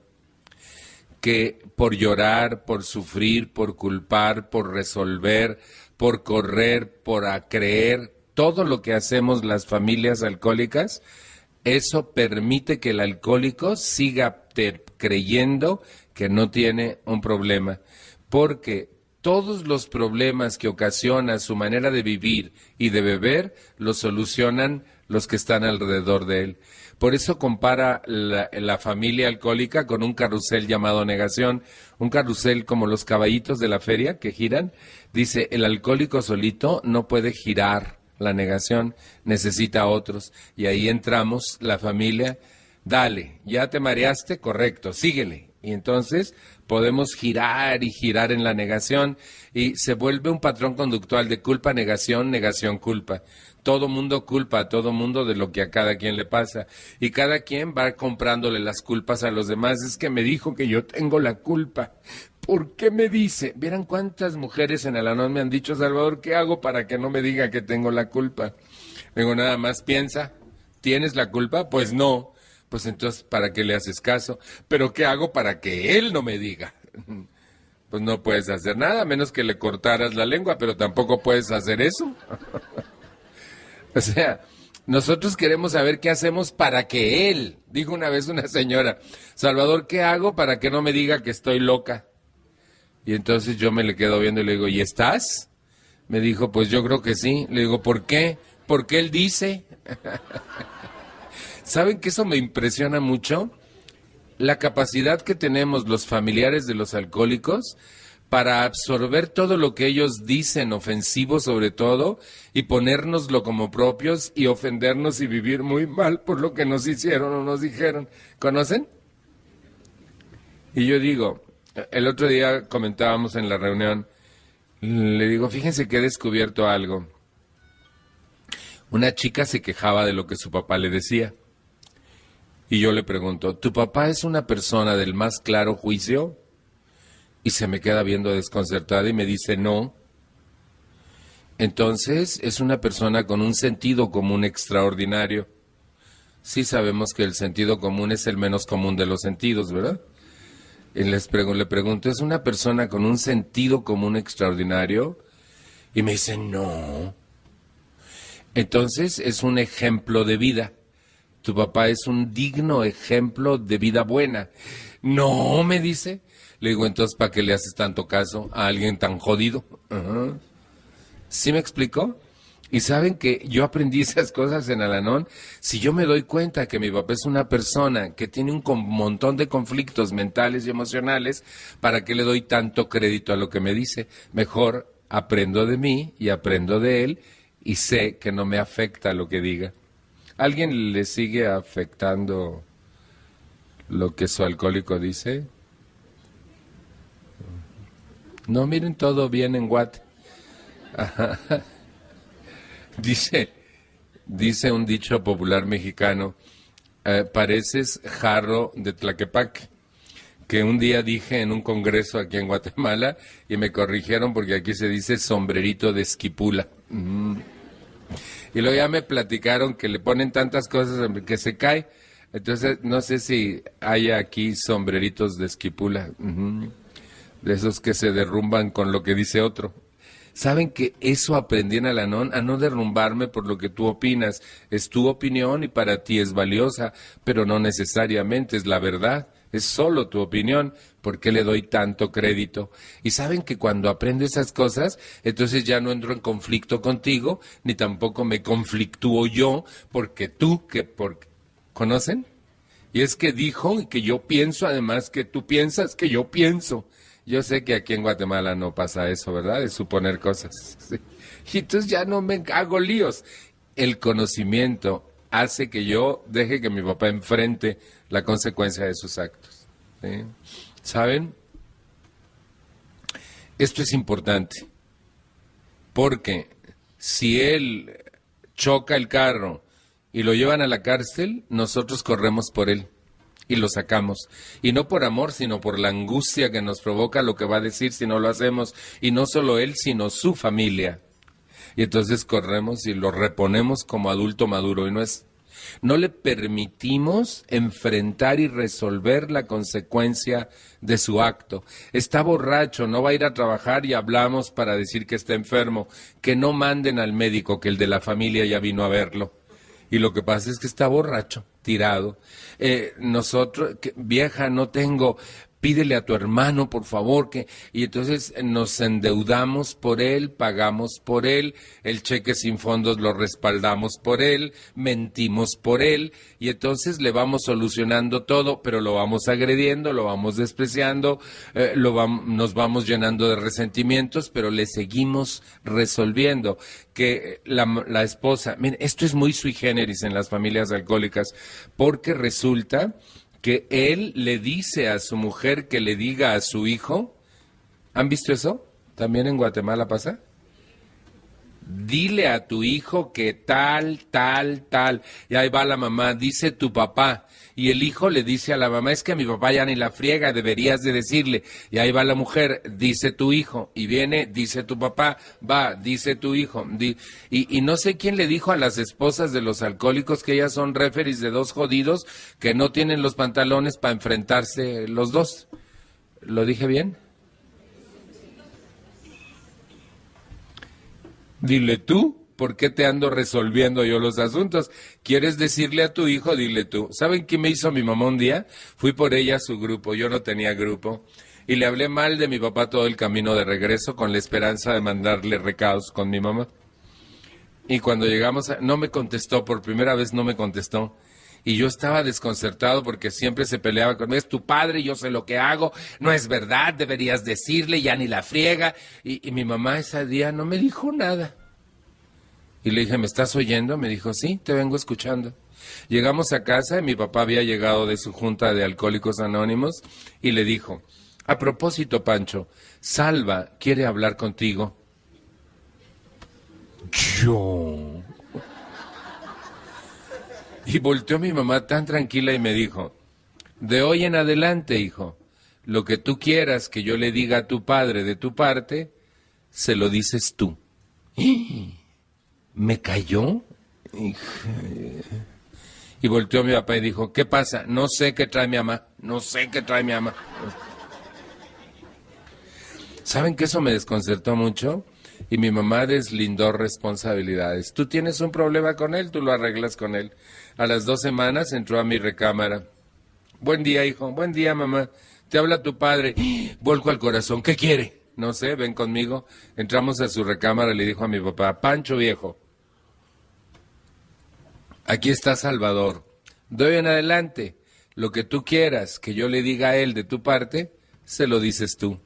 Que por llorar, por sufrir, por culpar, por resolver, por correr, por creer, todo lo que hacemos las familias alcohólicas, eso permite que el alcohólico siga creyendo que no tiene un problema, porque todos los problemas que ocasiona su manera de vivir y de beber los solucionan los que están alrededor de él. Por eso compara la familia alcohólica con un carrusel llamado negación, un carrusel como los caballitos de la feria que giran. Dice, el alcohólico solito no puede girar la negación, necesita otros. Y ahí entramos, la familia, dale, ya te mareaste, correcto, síguele. Y entonces podemos girar y girar en la negación y se vuelve un patrón conductual de culpa, negación, negación, culpa. Todo mundo culpa a todo mundo de lo que a cada quien le pasa y cada quien va comprándole las culpas a los demás. Es que me dijo que yo tengo la culpa. ¿Por qué me dice? Vieran cuántas mujeres en Al-Anon me han dicho, Salvador, ¿qué hago para que no me diga que tengo la culpa? Digo, nada más piensa, ¿tienes la culpa? Pues no. Pues entonces, ¿para qué le haces caso? ¿Pero qué hago para que él no me diga? Pues no puedes hacer nada, a menos que le cortaras la lengua, pero tampoco puedes hacer eso. O sea, nosotros queremos saber qué hacemos para que él, dijo una vez una señora, Salvador, ¿qué hago para que no me diga que estoy loca? Y entonces yo me le quedo viendo y le digo, ¿y estás? Me dijo, pues yo creo que sí. Le digo, ¿por qué? Porque él dice. ¿Saben que eso me impresiona mucho? La capacidad que tenemos los familiares de los alcohólicos para absorber todo lo que ellos dicen, ofensivo sobre todo, y ponérnoslo como propios y ofendernos y vivir muy mal por lo que nos hicieron o nos dijeron. ¿Conocen? Y yo digo, el otro día comentábamos en la reunión, le digo, fíjense que he descubierto algo. Una chica se quejaba de lo que su papá le decía. Y yo le pregunto, ¿tu papá es una persona del más claro juicio? Y se me queda viendo desconcertada y me dice, no. Entonces, es una persona con un sentido común extraordinario. Sí sabemos que el sentido común es el menos común de los sentidos, ¿verdad? Y le pregunto, ¿es una persona con un sentido común extraordinario? Y me dice, no. Entonces, es un ejemplo de vida. Tu papá es un digno ejemplo de vida buena. No, me dice. Le digo, entonces, ¿para qué le haces tanto caso a alguien tan jodido? Uh-huh. ¿Sí me explicó? Y saben que yo aprendí esas cosas en Al-Anon. Si yo me doy cuenta que mi papá es una persona que tiene un montón de conflictos mentales y emocionales, ¿para qué le doy tanto crédito a lo que me dice? Mejor aprendo de mí y aprendo de él y sé que no me afecta lo que diga. ¿Alguien le sigue afectando lo que su alcohólico dice? No, miren, todo bien en Guate. Dice, Dice un dicho popular mexicano, pareces jarro de Tlaquepaque, que un día dije en un congreso aquí en Guatemala y me corrigieron porque aquí se dice sombrerito de esquipula. Y luego ya me platicaron que le ponen tantas cosas que se cae. Entonces, no sé si hay aquí sombreritos de esquipula, de esos que se derrumban con lo que dice otro. ¿Saben que eso aprendí en Al-Anon? A no derrumbarme por lo que tú opinas. Es tu opinión y para ti es valiosa, pero no necesariamente es la verdad. Es solo tu opinión. ¿Por qué le doy tanto crédito? Y saben que cuando aprendo esas cosas, entonces ya no entro en conflicto contigo, ni tampoco me conflictúo yo, porque tú, ¿conocen? Y es que dijo que yo pienso, además que tú piensas que yo pienso. Yo sé que aquí en Guatemala no pasa eso, ¿verdad? De suponer cosas. Sí. Y entonces ya no me hago líos. El conocimiento hace que yo deje que mi papá enfrente la consecuencia de sus actos. ¿Sí? ¿Saben? Esto es importante, porque si él choca el carro y lo llevan a la cárcel, nosotros corremos por él y lo sacamos. Y no por amor, sino por la angustia que nos provoca lo que va a decir si no lo hacemos. Y no solo él, sino su familia. Y entonces corremos y lo reponemos como adulto maduro. Y no le permitimos enfrentar y resolver la consecuencia de su acto. Está borracho, no va a ir a trabajar y hablamos para decir que está enfermo. Que no manden al médico, que el de la familia ya vino a verlo. Y lo que pasa es que está borracho, tirado. Vieja, no tengo, pídele a tu hermano, por favor, y entonces nos endeudamos por él, pagamos por él, el cheque sin fondos lo respaldamos por él, mentimos por él, y entonces le vamos solucionando todo, pero lo vamos agrediendo, lo vamos despreciando, nos vamos llenando de resentimientos, pero le seguimos resolviendo. Que la esposa, miren, esto es muy sui generis en las familias alcohólicas, porque resulta que él le dice a su mujer que le diga a su hijo, ¿han visto eso? ¿También en Guatemala pasa? Dile a tu hijo que tal, tal, tal. Y ahí va la mamá, dice tu papá. Y el hijo le dice a la mamá, es que a mi papá ya ni la friega, deberías de decirle. Y ahí va la mujer, dice tu hijo. Y viene, dice tu papá, va, dice tu hijo. Y no sé quién le dijo a las esposas de los alcohólicos que ellas son referees de dos jodidos que no tienen los pantalones para enfrentarse los dos. ¿Lo dije bien? Dile tú, ¿por qué te ando resolviendo yo los asuntos? ¿Quieres decirle a tu hijo? Dile tú. ¿Saben qué me hizo mi mamá un día? Fui por ella a su grupo, yo no tenía grupo, y le hablé mal de mi papá todo el camino de regreso con la esperanza de mandarle recados con mi mamá. Y cuando llegamos, no me contestó, por primera vez no me contestó. Y yo estaba desconcertado porque siempre se peleaba conmigo, es tu padre, yo sé lo que hago, no es verdad, deberías decirle, ya ni la friega. Y mi mamá ese día no me dijo nada. Y le dije, ¿me estás oyendo? Me dijo, sí, te vengo escuchando. Llegamos a casa y mi papá había llegado de su junta de Alcohólicos Anónimos y le dijo, a propósito, Pancho, Salva quiere hablar contigo. Yo... Y volteó mi mamá tan tranquila y me dijo, de hoy en adelante, hijo, lo que tú quieras que yo le diga a tu padre de tu parte, se lo dices tú. ¿Me cayó? Y volteó mi papá y dijo, ¿qué pasa? No sé qué trae mi mamá, no sé qué trae mi mamá. ¿Saben que eso me desconcertó mucho? Y mi mamá deslindó responsabilidades. Tú tienes un problema con él, tú lo arreglas con él. A las 2 semanas entró a mi recámara. Buen día, hijo. Buen día, mamá. Te habla tu padre. Volco al corazón. ¿Qué quiere? No sé, ven conmigo. Entramos a su recámara y le dijo a mi papá, Pancho viejo, aquí está Salvador. De hoy en adelante, lo que tú quieras que yo le diga a él de tu parte, se lo dices tú.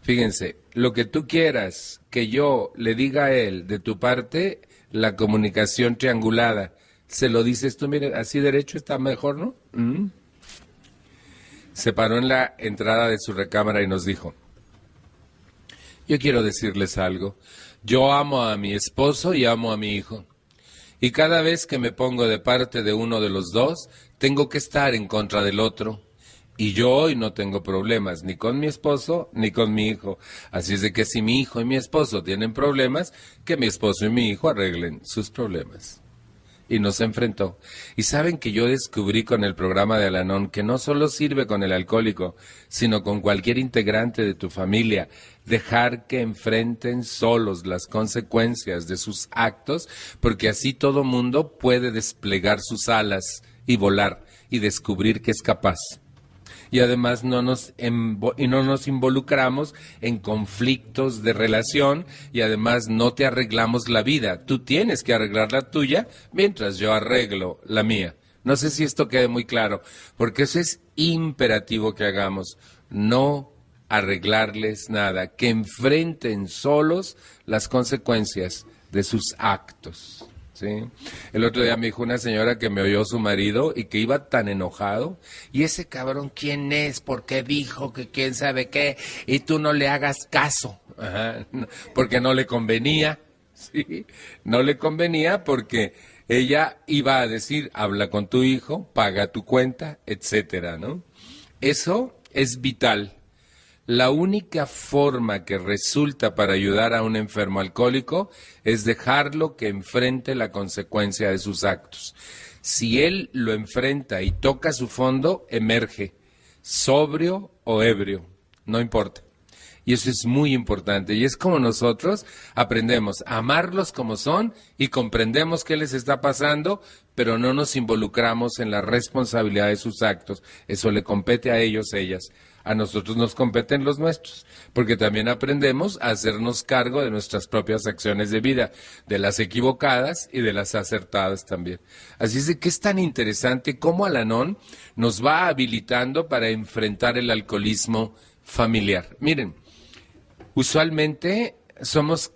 Fíjense, lo que tú quieras que yo le diga a él de tu parte, la comunicación triangulada, se lo dices tú, mire, así derecho está mejor, ¿no? Se paró en la entrada de su recámara y nos dijo, yo quiero decirles algo, yo amo a mi esposo y amo a mi hijo, Y cada vez que me pongo de parte de uno de los dos, tengo que estar en contra del otro. Y yo hoy no tengo problemas ni con mi esposo ni con mi hijo. Así es de que si mi hijo y mi esposo tienen problemas, que mi esposo y mi hijo arreglen sus problemas. Y nos enfrentó. Y saben que yo descubrí con el programa de Al-Anon que no solo sirve con el alcohólico, sino con cualquier integrante de tu familia. Dejar que enfrenten solos las consecuencias de sus actos, porque así todo mundo puede desplegar sus alas y volar y descubrir que es capaz. Y además no nos involucramos en conflictos de relación y además no te arreglamos la vida. Tú tienes que arreglar la tuya mientras yo arreglo la mía. No sé si esto quede muy claro, porque eso es imperativo que hagamos. No arreglarles nada, que enfrenten solos las consecuencias de sus actos. ¿Sí? El otro día me dijo una señora que me oyó su marido y que iba tan enojado. Y ese cabrón, ¿quién es? ¿Por qué dijo que quién sabe qué? Y tú no le hagas caso. Ajá, porque no le convenía. ¿Sí? No le convenía porque ella iba a decir, habla con tu hijo, paga tu cuenta, etcétera, ¿no? Eso es vital. La única forma que resulta para ayudar a un enfermo alcohólico es dejarlo que enfrente la consecuencia de sus actos. Si él lo enfrenta y toca su fondo, emerge, sobrio o ebrio, no importa. Y eso es muy importante. Y es como nosotros aprendemos a amarlos como son y comprendemos qué les está pasando, pero no nos involucramos en la responsabilidad de sus actos. Eso le compete a ellos, ellas. A nosotros nos competen los nuestros, porque también aprendemos a hacernos cargo de nuestras propias acciones de vida, de las equivocadas y de las acertadas también. Así es de que es tan interesante cómo Al-Anon nos va habilitando para enfrentar el alcoholismo familiar. Miren, usualmente somos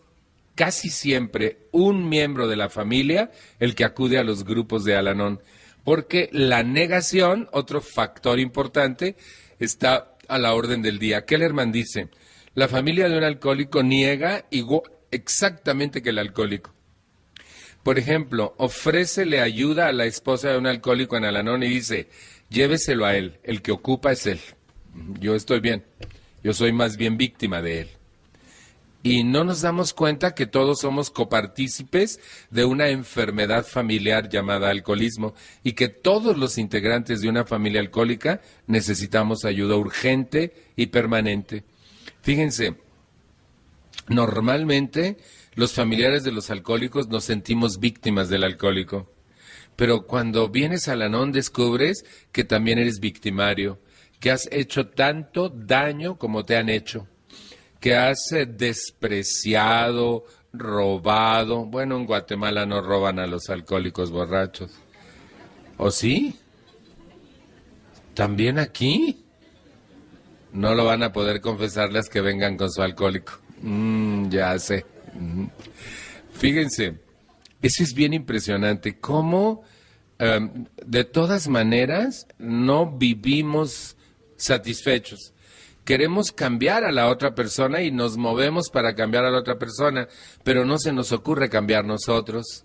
casi siempre un miembro de la familia el que acude a los grupos de Al-Anon, porque la negación, otro factor importante, está a la orden del día. Kellerman dice, la familia de un alcohólico niega exactamente que el alcohólico. Por ejemplo, ofrécele ayuda a la esposa de un alcohólico en Al-Anon y dice, lléveselo a él, el que ocupa es él. Yo estoy bien, yo soy más bien víctima de él. Y no nos damos cuenta que todos somos copartícipes de una enfermedad familiar llamada alcoholismo y que todos los integrantes de una familia alcohólica necesitamos ayuda urgente y permanente. Fíjense, normalmente los familiares de los alcohólicos nos sentimos víctimas del alcohólico, pero cuando vienes a Al-Anon descubres que también eres victimario, que has hecho tanto daño como te han hecho, que has despreciado, robado. Bueno, en Guatemala no roban a los alcohólicos borrachos. ¿O sí? ¿También aquí? No lo van a poder confesarles que vengan con su alcohólico. Ya sé. Fíjense, eso es bien impresionante. Cómo, de todas maneras, no vivimos satisfechos. Queremos cambiar a la otra persona y nos movemos para cambiar a la otra persona, pero no se nos ocurre cambiar nosotros.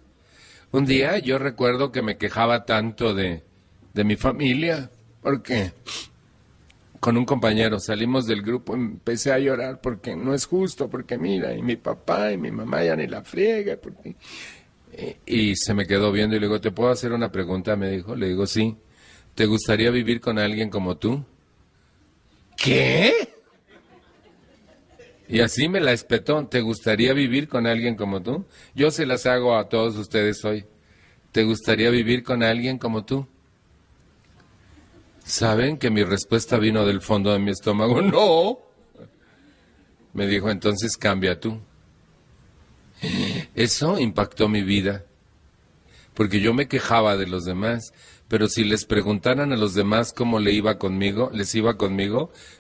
Un día yo recuerdo que me quejaba tanto de mi familia, porque con un compañero salimos del grupo, empecé a llorar porque no es justo, porque mira, y mi papá y mi mamá ya ni la friega. Y se me quedó viendo y le digo, ¿te puedo hacer una pregunta? Me dijo, le digo, sí. ¿Te gustaría vivir con alguien como tú? ¿Qué? Y así me la espetó. ¿Te gustaría vivir con alguien como tú? Yo se las hago a todos ustedes hoy. ¿Te gustaría vivir con alguien como tú? ¿Saben que mi respuesta vino del fondo de mi estómago? No. Me dijo, entonces cambia tú. Eso impactó mi vida. Porque yo me quejaba de los demás, pero si les preguntaran a los demás cómo les iba conmigo,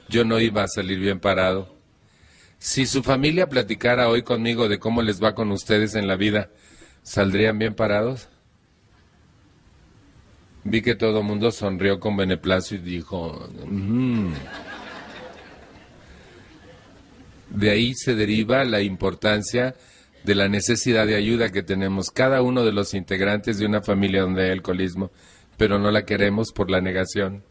yo no iba a salir bien parado. Si su familia platicara hoy conmigo de cómo les va con ustedes en la vida, ¿saldrían bien parados? Vi que todo el mundo sonrió con beneplácito y dijo, De ahí se deriva la importancia de la necesidad de ayuda que tenemos cada uno de los integrantes de una familia donde hay alcoholismo, pero no la queremos por la negación.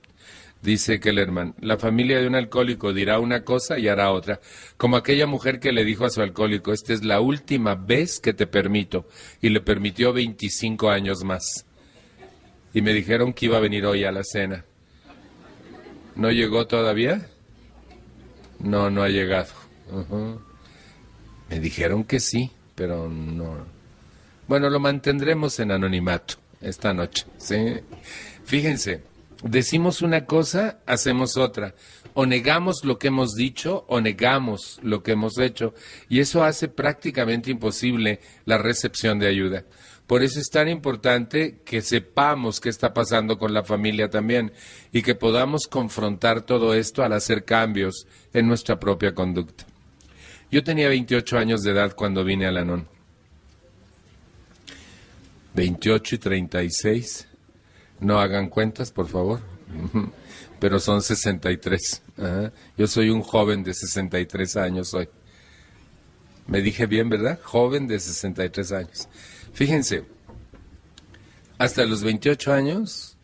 Dice Kellerman, la familia de un alcohólico dirá una cosa y hará otra, como aquella mujer que le dijo a su alcohólico, esta es la última vez que te permito, y le permitió 25 años más. Y me dijeron que iba a venir hoy a la cena. ¿No llegó todavía? No, no ha llegado. Me dijeron que sí, pero no. Bueno, lo mantendremos en anonimato esta noche, ¿sí? Fíjense. Decimos una cosa, hacemos otra. O negamos lo que hemos dicho o negamos lo que hemos hecho. Y eso hace prácticamente imposible la recepción de ayuda. Por eso es tan importante que sepamos qué está pasando con la familia también y que podamos confrontar todo esto al hacer cambios en nuestra propia conducta. Yo tenía 28 años de edad cuando vine a Al-Anon. 28 y 36. No hagan cuentas, por favor, pero son 63. Ajá. Yo soy un joven de 63 años hoy. Me dije bien, ¿verdad? Joven de 63 años. Fíjense, hasta los 28 años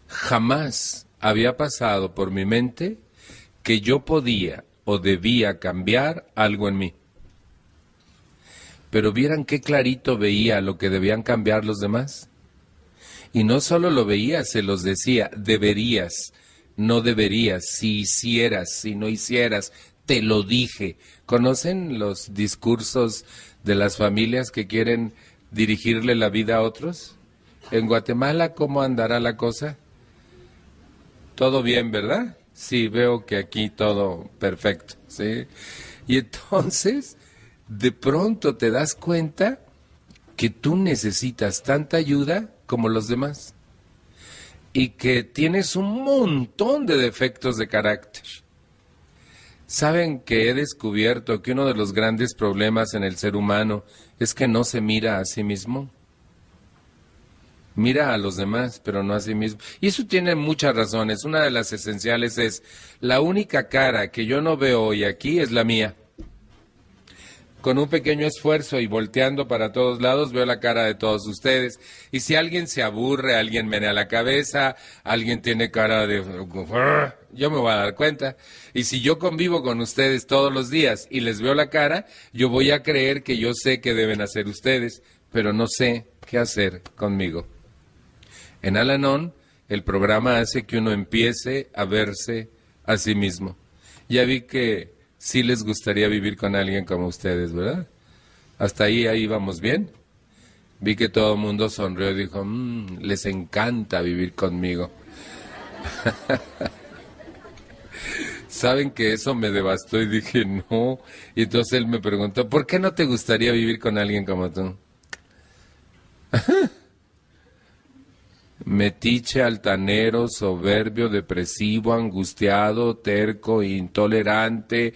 jamás había pasado por mi mente que yo podía o debía cambiar algo en mí. Pero vieran qué clarito veía lo que debían cambiar los demás. Y no solo lo veía, se los decía, deberías, no deberías, si hicieras, si no hicieras, te lo dije. ¿Conocen los discursos de las familias que quieren dirigirle la vida a otros? En Guatemala, ¿cómo andará la cosa? Todo bien, ¿verdad? Sí, veo que aquí todo perfecto, ¿sí? Y entonces, de pronto te das cuenta que tú necesitas tanta ayuda como los demás y que tienes un montón de defectos de carácter. ¿Saben que he descubierto que uno de los grandes problemas en el ser humano es que no se mira a sí mismo? Mira a los demás, pero no a sí mismo. Y eso tiene muchas razones. Una de las esenciales es, la única cara que yo no veo hoy aquí es la mía. Con un pequeño esfuerzo y volteando para todos lados, veo la cara de todos ustedes. Y si alguien se aburre, alguien menea la cabeza, alguien tiene cara de... yo me voy a dar cuenta. Y si yo convivo con ustedes todos los días y les veo la cara, yo voy a creer que yo sé qué deben hacer ustedes, pero no sé qué hacer conmigo. En Al-Anon, el programa hace que uno empiece a verse a sí mismo. Ya vi que sí les gustaría vivir con alguien como ustedes, ¿verdad? Hasta ahí vamos bien. Vi que todo el mundo sonrió y dijo, les encanta vivir conmigo. ¿Saben que eso me devastó? Y dije, no. Y entonces él me preguntó, ¿por qué no te gustaría vivir con alguien como tú? Metiche, altanero, soberbio, depresivo, angustiado, terco, intolerante,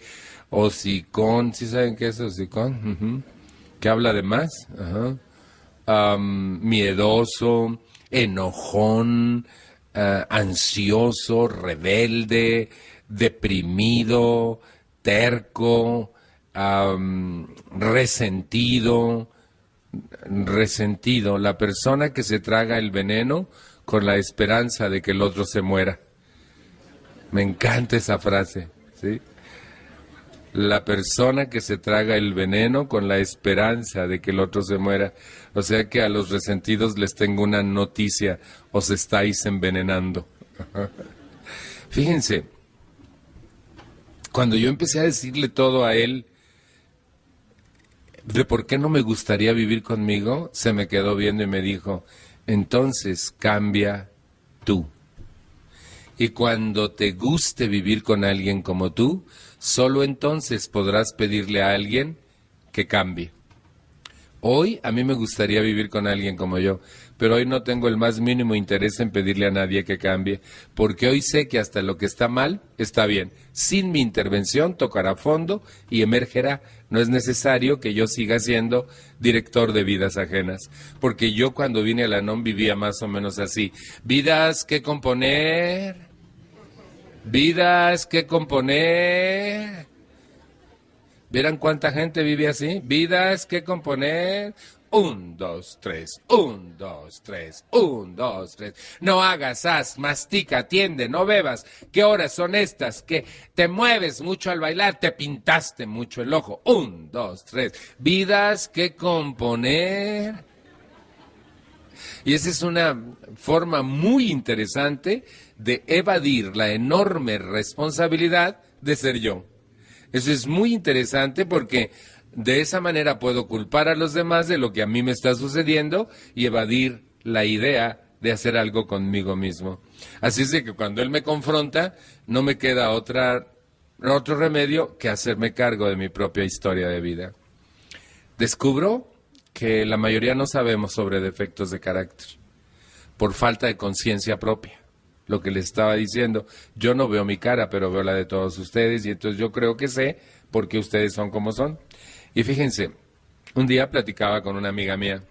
hocicón. ¿Sí saben qué es hocicón? Que habla de más. Miedoso, enojón, ansioso, rebelde, deprimido, terco, resentido. La persona que se traga el veneno con la esperanza de que el otro se muera. Me encanta esa frase, ¿sí? La persona que se traga el veneno con la esperanza de que el otro se muera. O sea que a los resentidos les tengo una noticia, os estáis envenenando. Fíjense, cuando yo empecé a decirle todo a él, de por qué no me gustaría vivir conmigo, se me quedó viendo y me dijo, entonces cambia tú. Y cuando te guste vivir con alguien como tú, solo entonces podrás pedirle a alguien que cambie. Hoy a mí me gustaría vivir con alguien como yo, pero hoy no tengo el más mínimo interés en pedirle a nadie que cambie, porque hoy sé que hasta lo que está mal, está bien. Sin mi intervención tocará fondo y emergerá. No es necesario que yo siga siendo director de vidas ajenas, porque yo cuando vine a Al-Anon vivía más o menos así. Vidas que componer, vidas que componer. ¿Vieran cuánta gente vive así? Vidas que componer. 1, 2, 3, 1, 2, 3, 1, 2, 3. No hagas, haz, mastica, atiende, no bebas. ¿Qué horas son estas? Que te mueves mucho al bailar, te pintaste mucho el ojo. 1, 2, 3. Vidas que componer. Y esa es una forma muy interesante de evadir la enorme responsabilidad de ser yo. Eso es muy interesante porque de esa manera puedo culpar a los demás de lo que a mí me está sucediendo y evadir la idea de hacer algo conmigo mismo. Así es de que cuando él me confronta, no me queda otro remedio que hacerme cargo de mi propia historia de vida. Descubro que la mayoría no sabemos sobre defectos de carácter por falta de conciencia propia. Lo que les estaba diciendo, yo no veo mi cara, pero veo la de todos ustedes y entonces yo creo que sé por qué ustedes son como son. Y fíjense, un día platicaba con una amiga mía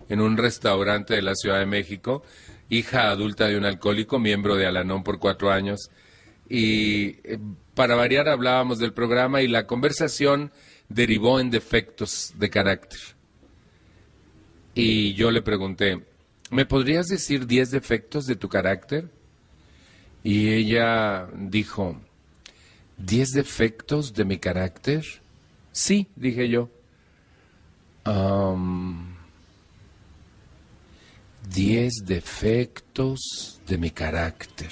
en un restaurante de la Ciudad de México, hija adulta de un alcohólico, miembro de Al-Anon por 4 años, y para variar hablábamos del programa y la conversación derivó en defectos de carácter. Y yo le pregunté, ¿me podrías decir 10 defectos de tu carácter? Y ella dijo, ¿10 defectos de mi carácter? Sí, dije yo. 10 defectos de mi carácter.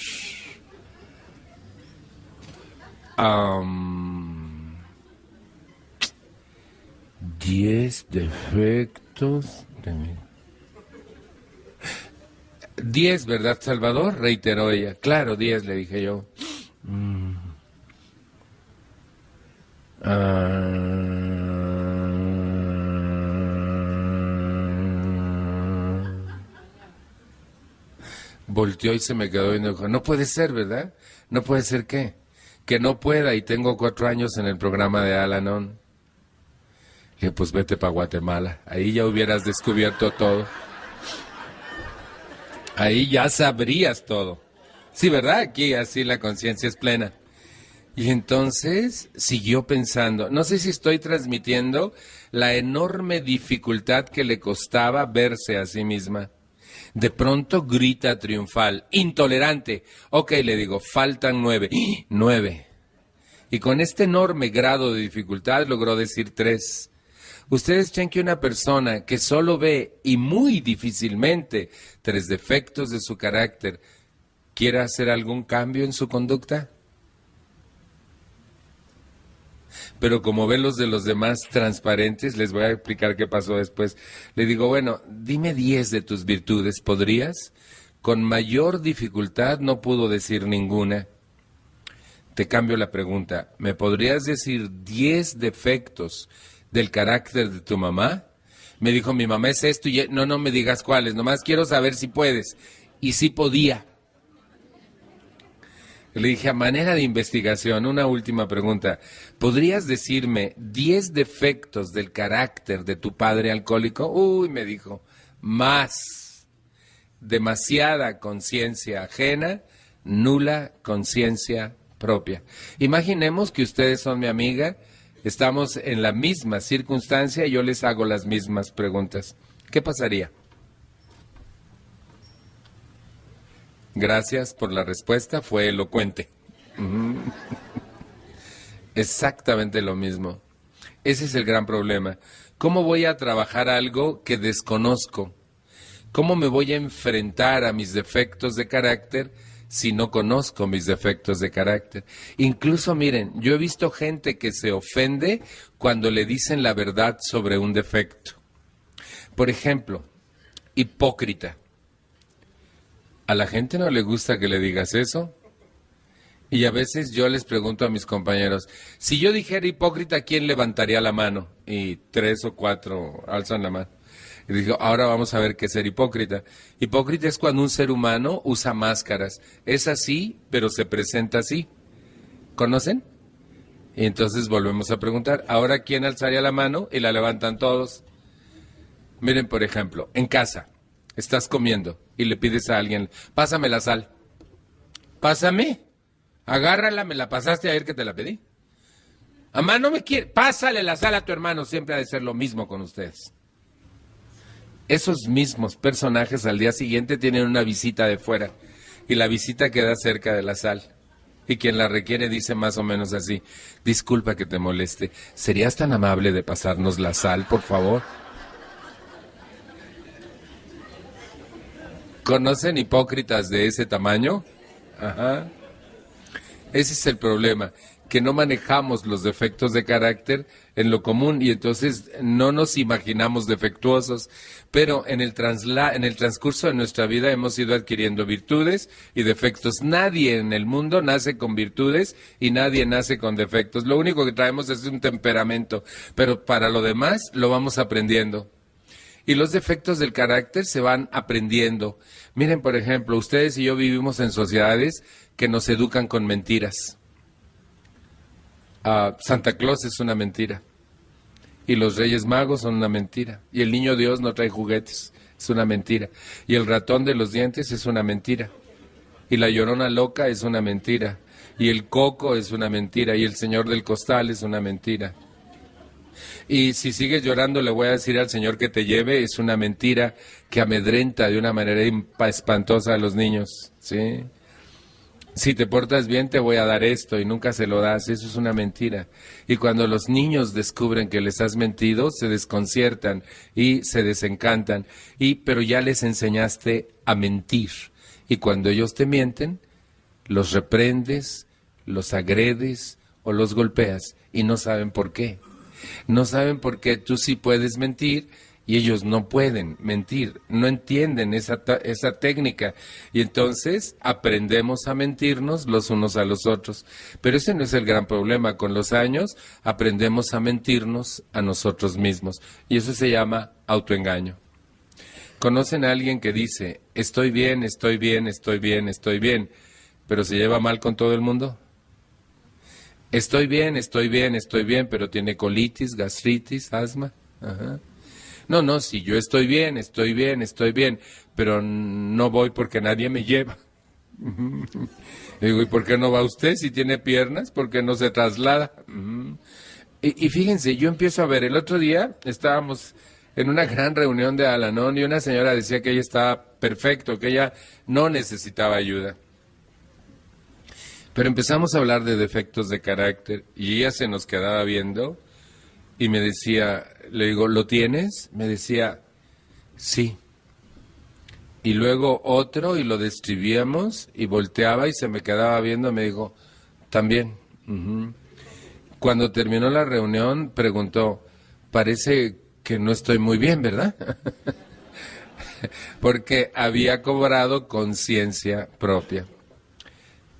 10 defectos de mi... 10, ¿verdad, Salvador? Reiteró ella. Claro, 10, le dije yo. Volteó y se me quedó y me dijo, no puede ser, ¿verdad? No puede ser, ¿qué? Que no pueda y tengo 4 años en el programa de Al-Anon. Le dije, pues vete para Guatemala, ahí ya hubieras descubierto todo. Ahí ya sabrías todo. Sí, ¿verdad? Aquí así la conciencia es plena. Y entonces siguió pensando, no sé si estoy transmitiendo la enorme dificultad que le costaba verse a sí misma. De pronto grita triunfal, intolerante. Ok, le digo, faltan 9. 9. Y con este enorme grado de dificultad logró decir 3. ¿Ustedes creen que una persona que solo ve y muy difícilmente 3 defectos de su carácter quiera hacer algún cambio en su conducta? Pero como ve los de los demás transparentes, les voy a explicar qué pasó después. Le digo, bueno, dime 10 de tus virtudes, ¿podrías? Con mayor dificultad no pudo decir ninguna. Te cambio la pregunta, ¿me podrías decir 10 defectos del carácter de tu mamá? Me dijo, mi mamá es esto y... No me digas cuáles, nomás quiero saber si puedes. Y sí podía. Le dije, a manera de investigación, una última pregunta. ¿Podrías decirme 10 defectos del carácter de tu padre alcohólico? Uy, me dijo, más. Demasiada conciencia ajena, nula conciencia propia. Imaginemos que ustedes son mi amiga, estamos en la misma circunstancia y yo les hago las mismas preguntas. ¿Qué pasaría? Gracias por la respuesta, fue elocuente. Exactamente lo mismo. Ese es el gran problema. ¿Cómo voy a trabajar algo que desconozco? ¿Cómo me voy a enfrentar a mis defectos de carácter si no conozco mis defectos de carácter? Incluso, miren, yo he visto gente que se ofende cuando le dicen la verdad sobre un defecto. Por ejemplo, hipócrita. A la gente no le gusta que le digas eso. Y a veces yo les pregunto a mis compañeros, si yo dijera hipócrita, ¿quién levantaría la mano? Y 3 o 4 alzan la mano. Y digo, ahora vamos a ver qué es ser hipócrita. Hipócrita es cuando un ser humano usa máscaras. Es así, pero se presenta así. ¿Conocen? Y entonces volvemos a preguntar, ¿ahora quién alzaría la mano? Y la levantan todos. Miren, por ejemplo, en casa. Estás comiendo y le pides a alguien, pásame la sal. Pásame, agárrala, me la pasaste ayer que te la pedí. Mamá, no me quiere, pásale la sal a tu hermano, siempre ha de ser lo mismo con ustedes. Esos mismos personajes al día siguiente tienen una visita de fuera y la visita queda cerca de la sal. Y quien la requiere dice más o menos así: disculpa que te moleste, ¿serías tan amable de pasarnos la sal, por favor? ¿Conocen hipócritas de ese tamaño? Ajá. Ese es el problema, que no manejamos los defectos de carácter en lo común y entonces no nos imaginamos defectuosos, pero en el transcurso de nuestra vida hemos ido adquiriendo virtudes y defectos. Nadie en el mundo nace con virtudes y nadie nace con defectos. Lo único que traemos es un temperamento, pero para lo demás lo vamos aprendiendo. Y los defectos del carácter se van aprendiendo. Miren, por ejemplo, ustedes y yo vivimos en sociedades que nos educan con mentiras. Santa Claus es una mentira. Y los Reyes Magos son una mentira. Y el Niño Dios no trae juguetes, es una mentira. Y el ratón de los dientes es una mentira. Y la Llorona loca es una mentira. Y el Coco es una mentira. Y el Señor del Costal es una mentira. Y si sigues llorando, le voy a decir al Señor que te lleve, es una mentira que amedrenta de una manera espantosa a los niños, ¿sí? Si te portas bien, te voy a dar esto, y nunca se lo das, eso es una mentira. Y cuando los niños descubren que les has mentido, se desconciertan y se desencantan, pero ya les enseñaste a mentir. Y cuando ellos te mienten, los reprendes, los agredes o los golpeas, y no saben por qué. No saben por qué tú sí puedes mentir y ellos no pueden mentir, no entienden esa técnica. Y entonces aprendemos a mentirnos los unos a los otros. Pero ese no es el gran problema. Con los años aprendemos a mentirnos a nosotros mismos. Y eso se llama autoengaño. ¿Conocen a alguien que dice, estoy bien, estoy bien, estoy bien, estoy bien, pero se lleva mal con todo el mundo? Estoy bien, estoy bien, estoy bien, pero tiene colitis, gastritis, asma. Ajá. No, si yo estoy bien, estoy bien, estoy bien, pero no voy porque nadie me lleva. Digo, ¿y por qué no va usted si tiene piernas? ¿Por qué no se traslada? Y fíjense, yo empiezo a ver, el otro día estábamos en una gran reunión de Al-Anon y una señora decía que ella estaba perfecto, que ella no necesitaba ayuda. Pero empezamos a hablar de defectos de carácter y ella se nos quedaba viendo y me decía, le digo, ¿lo tienes? Me decía, sí. Y luego otro y lo describíamos y volteaba y se me quedaba viendo y me dijo, también. Cuando terminó la reunión preguntó, parece que no estoy muy bien, ¿verdad? Porque había cobrado conciencia propia.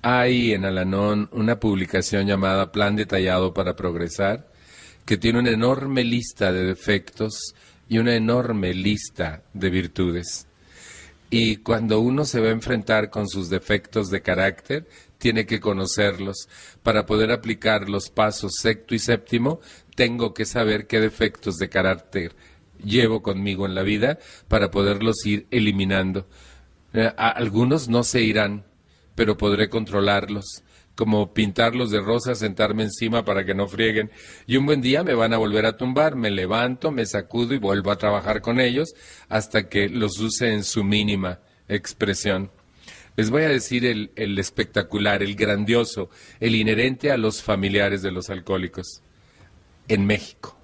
Hay en Al-Anon una publicación llamada Plan Detallado para Progresar, que tiene una enorme lista de defectos y una enorme lista de virtudes. Y cuando uno se va a enfrentar con sus defectos de carácter, tiene que conocerlos. Para poder aplicar los pasos sexto y séptimo, tengo que saber qué defectos de carácter llevo conmigo en la vida para poderlos ir eliminando. Algunos no se irán, pero podré controlarlos, como pintarlos de rosa, sentarme encima para que no frieguen. Y un buen día me van a volver a tumbar, me levanto, me sacudo y vuelvo a trabajar con ellos hasta que los use en su mínima expresión. Les voy a decir el espectacular, el grandioso, el inherente a los familiares de los alcohólicos en México.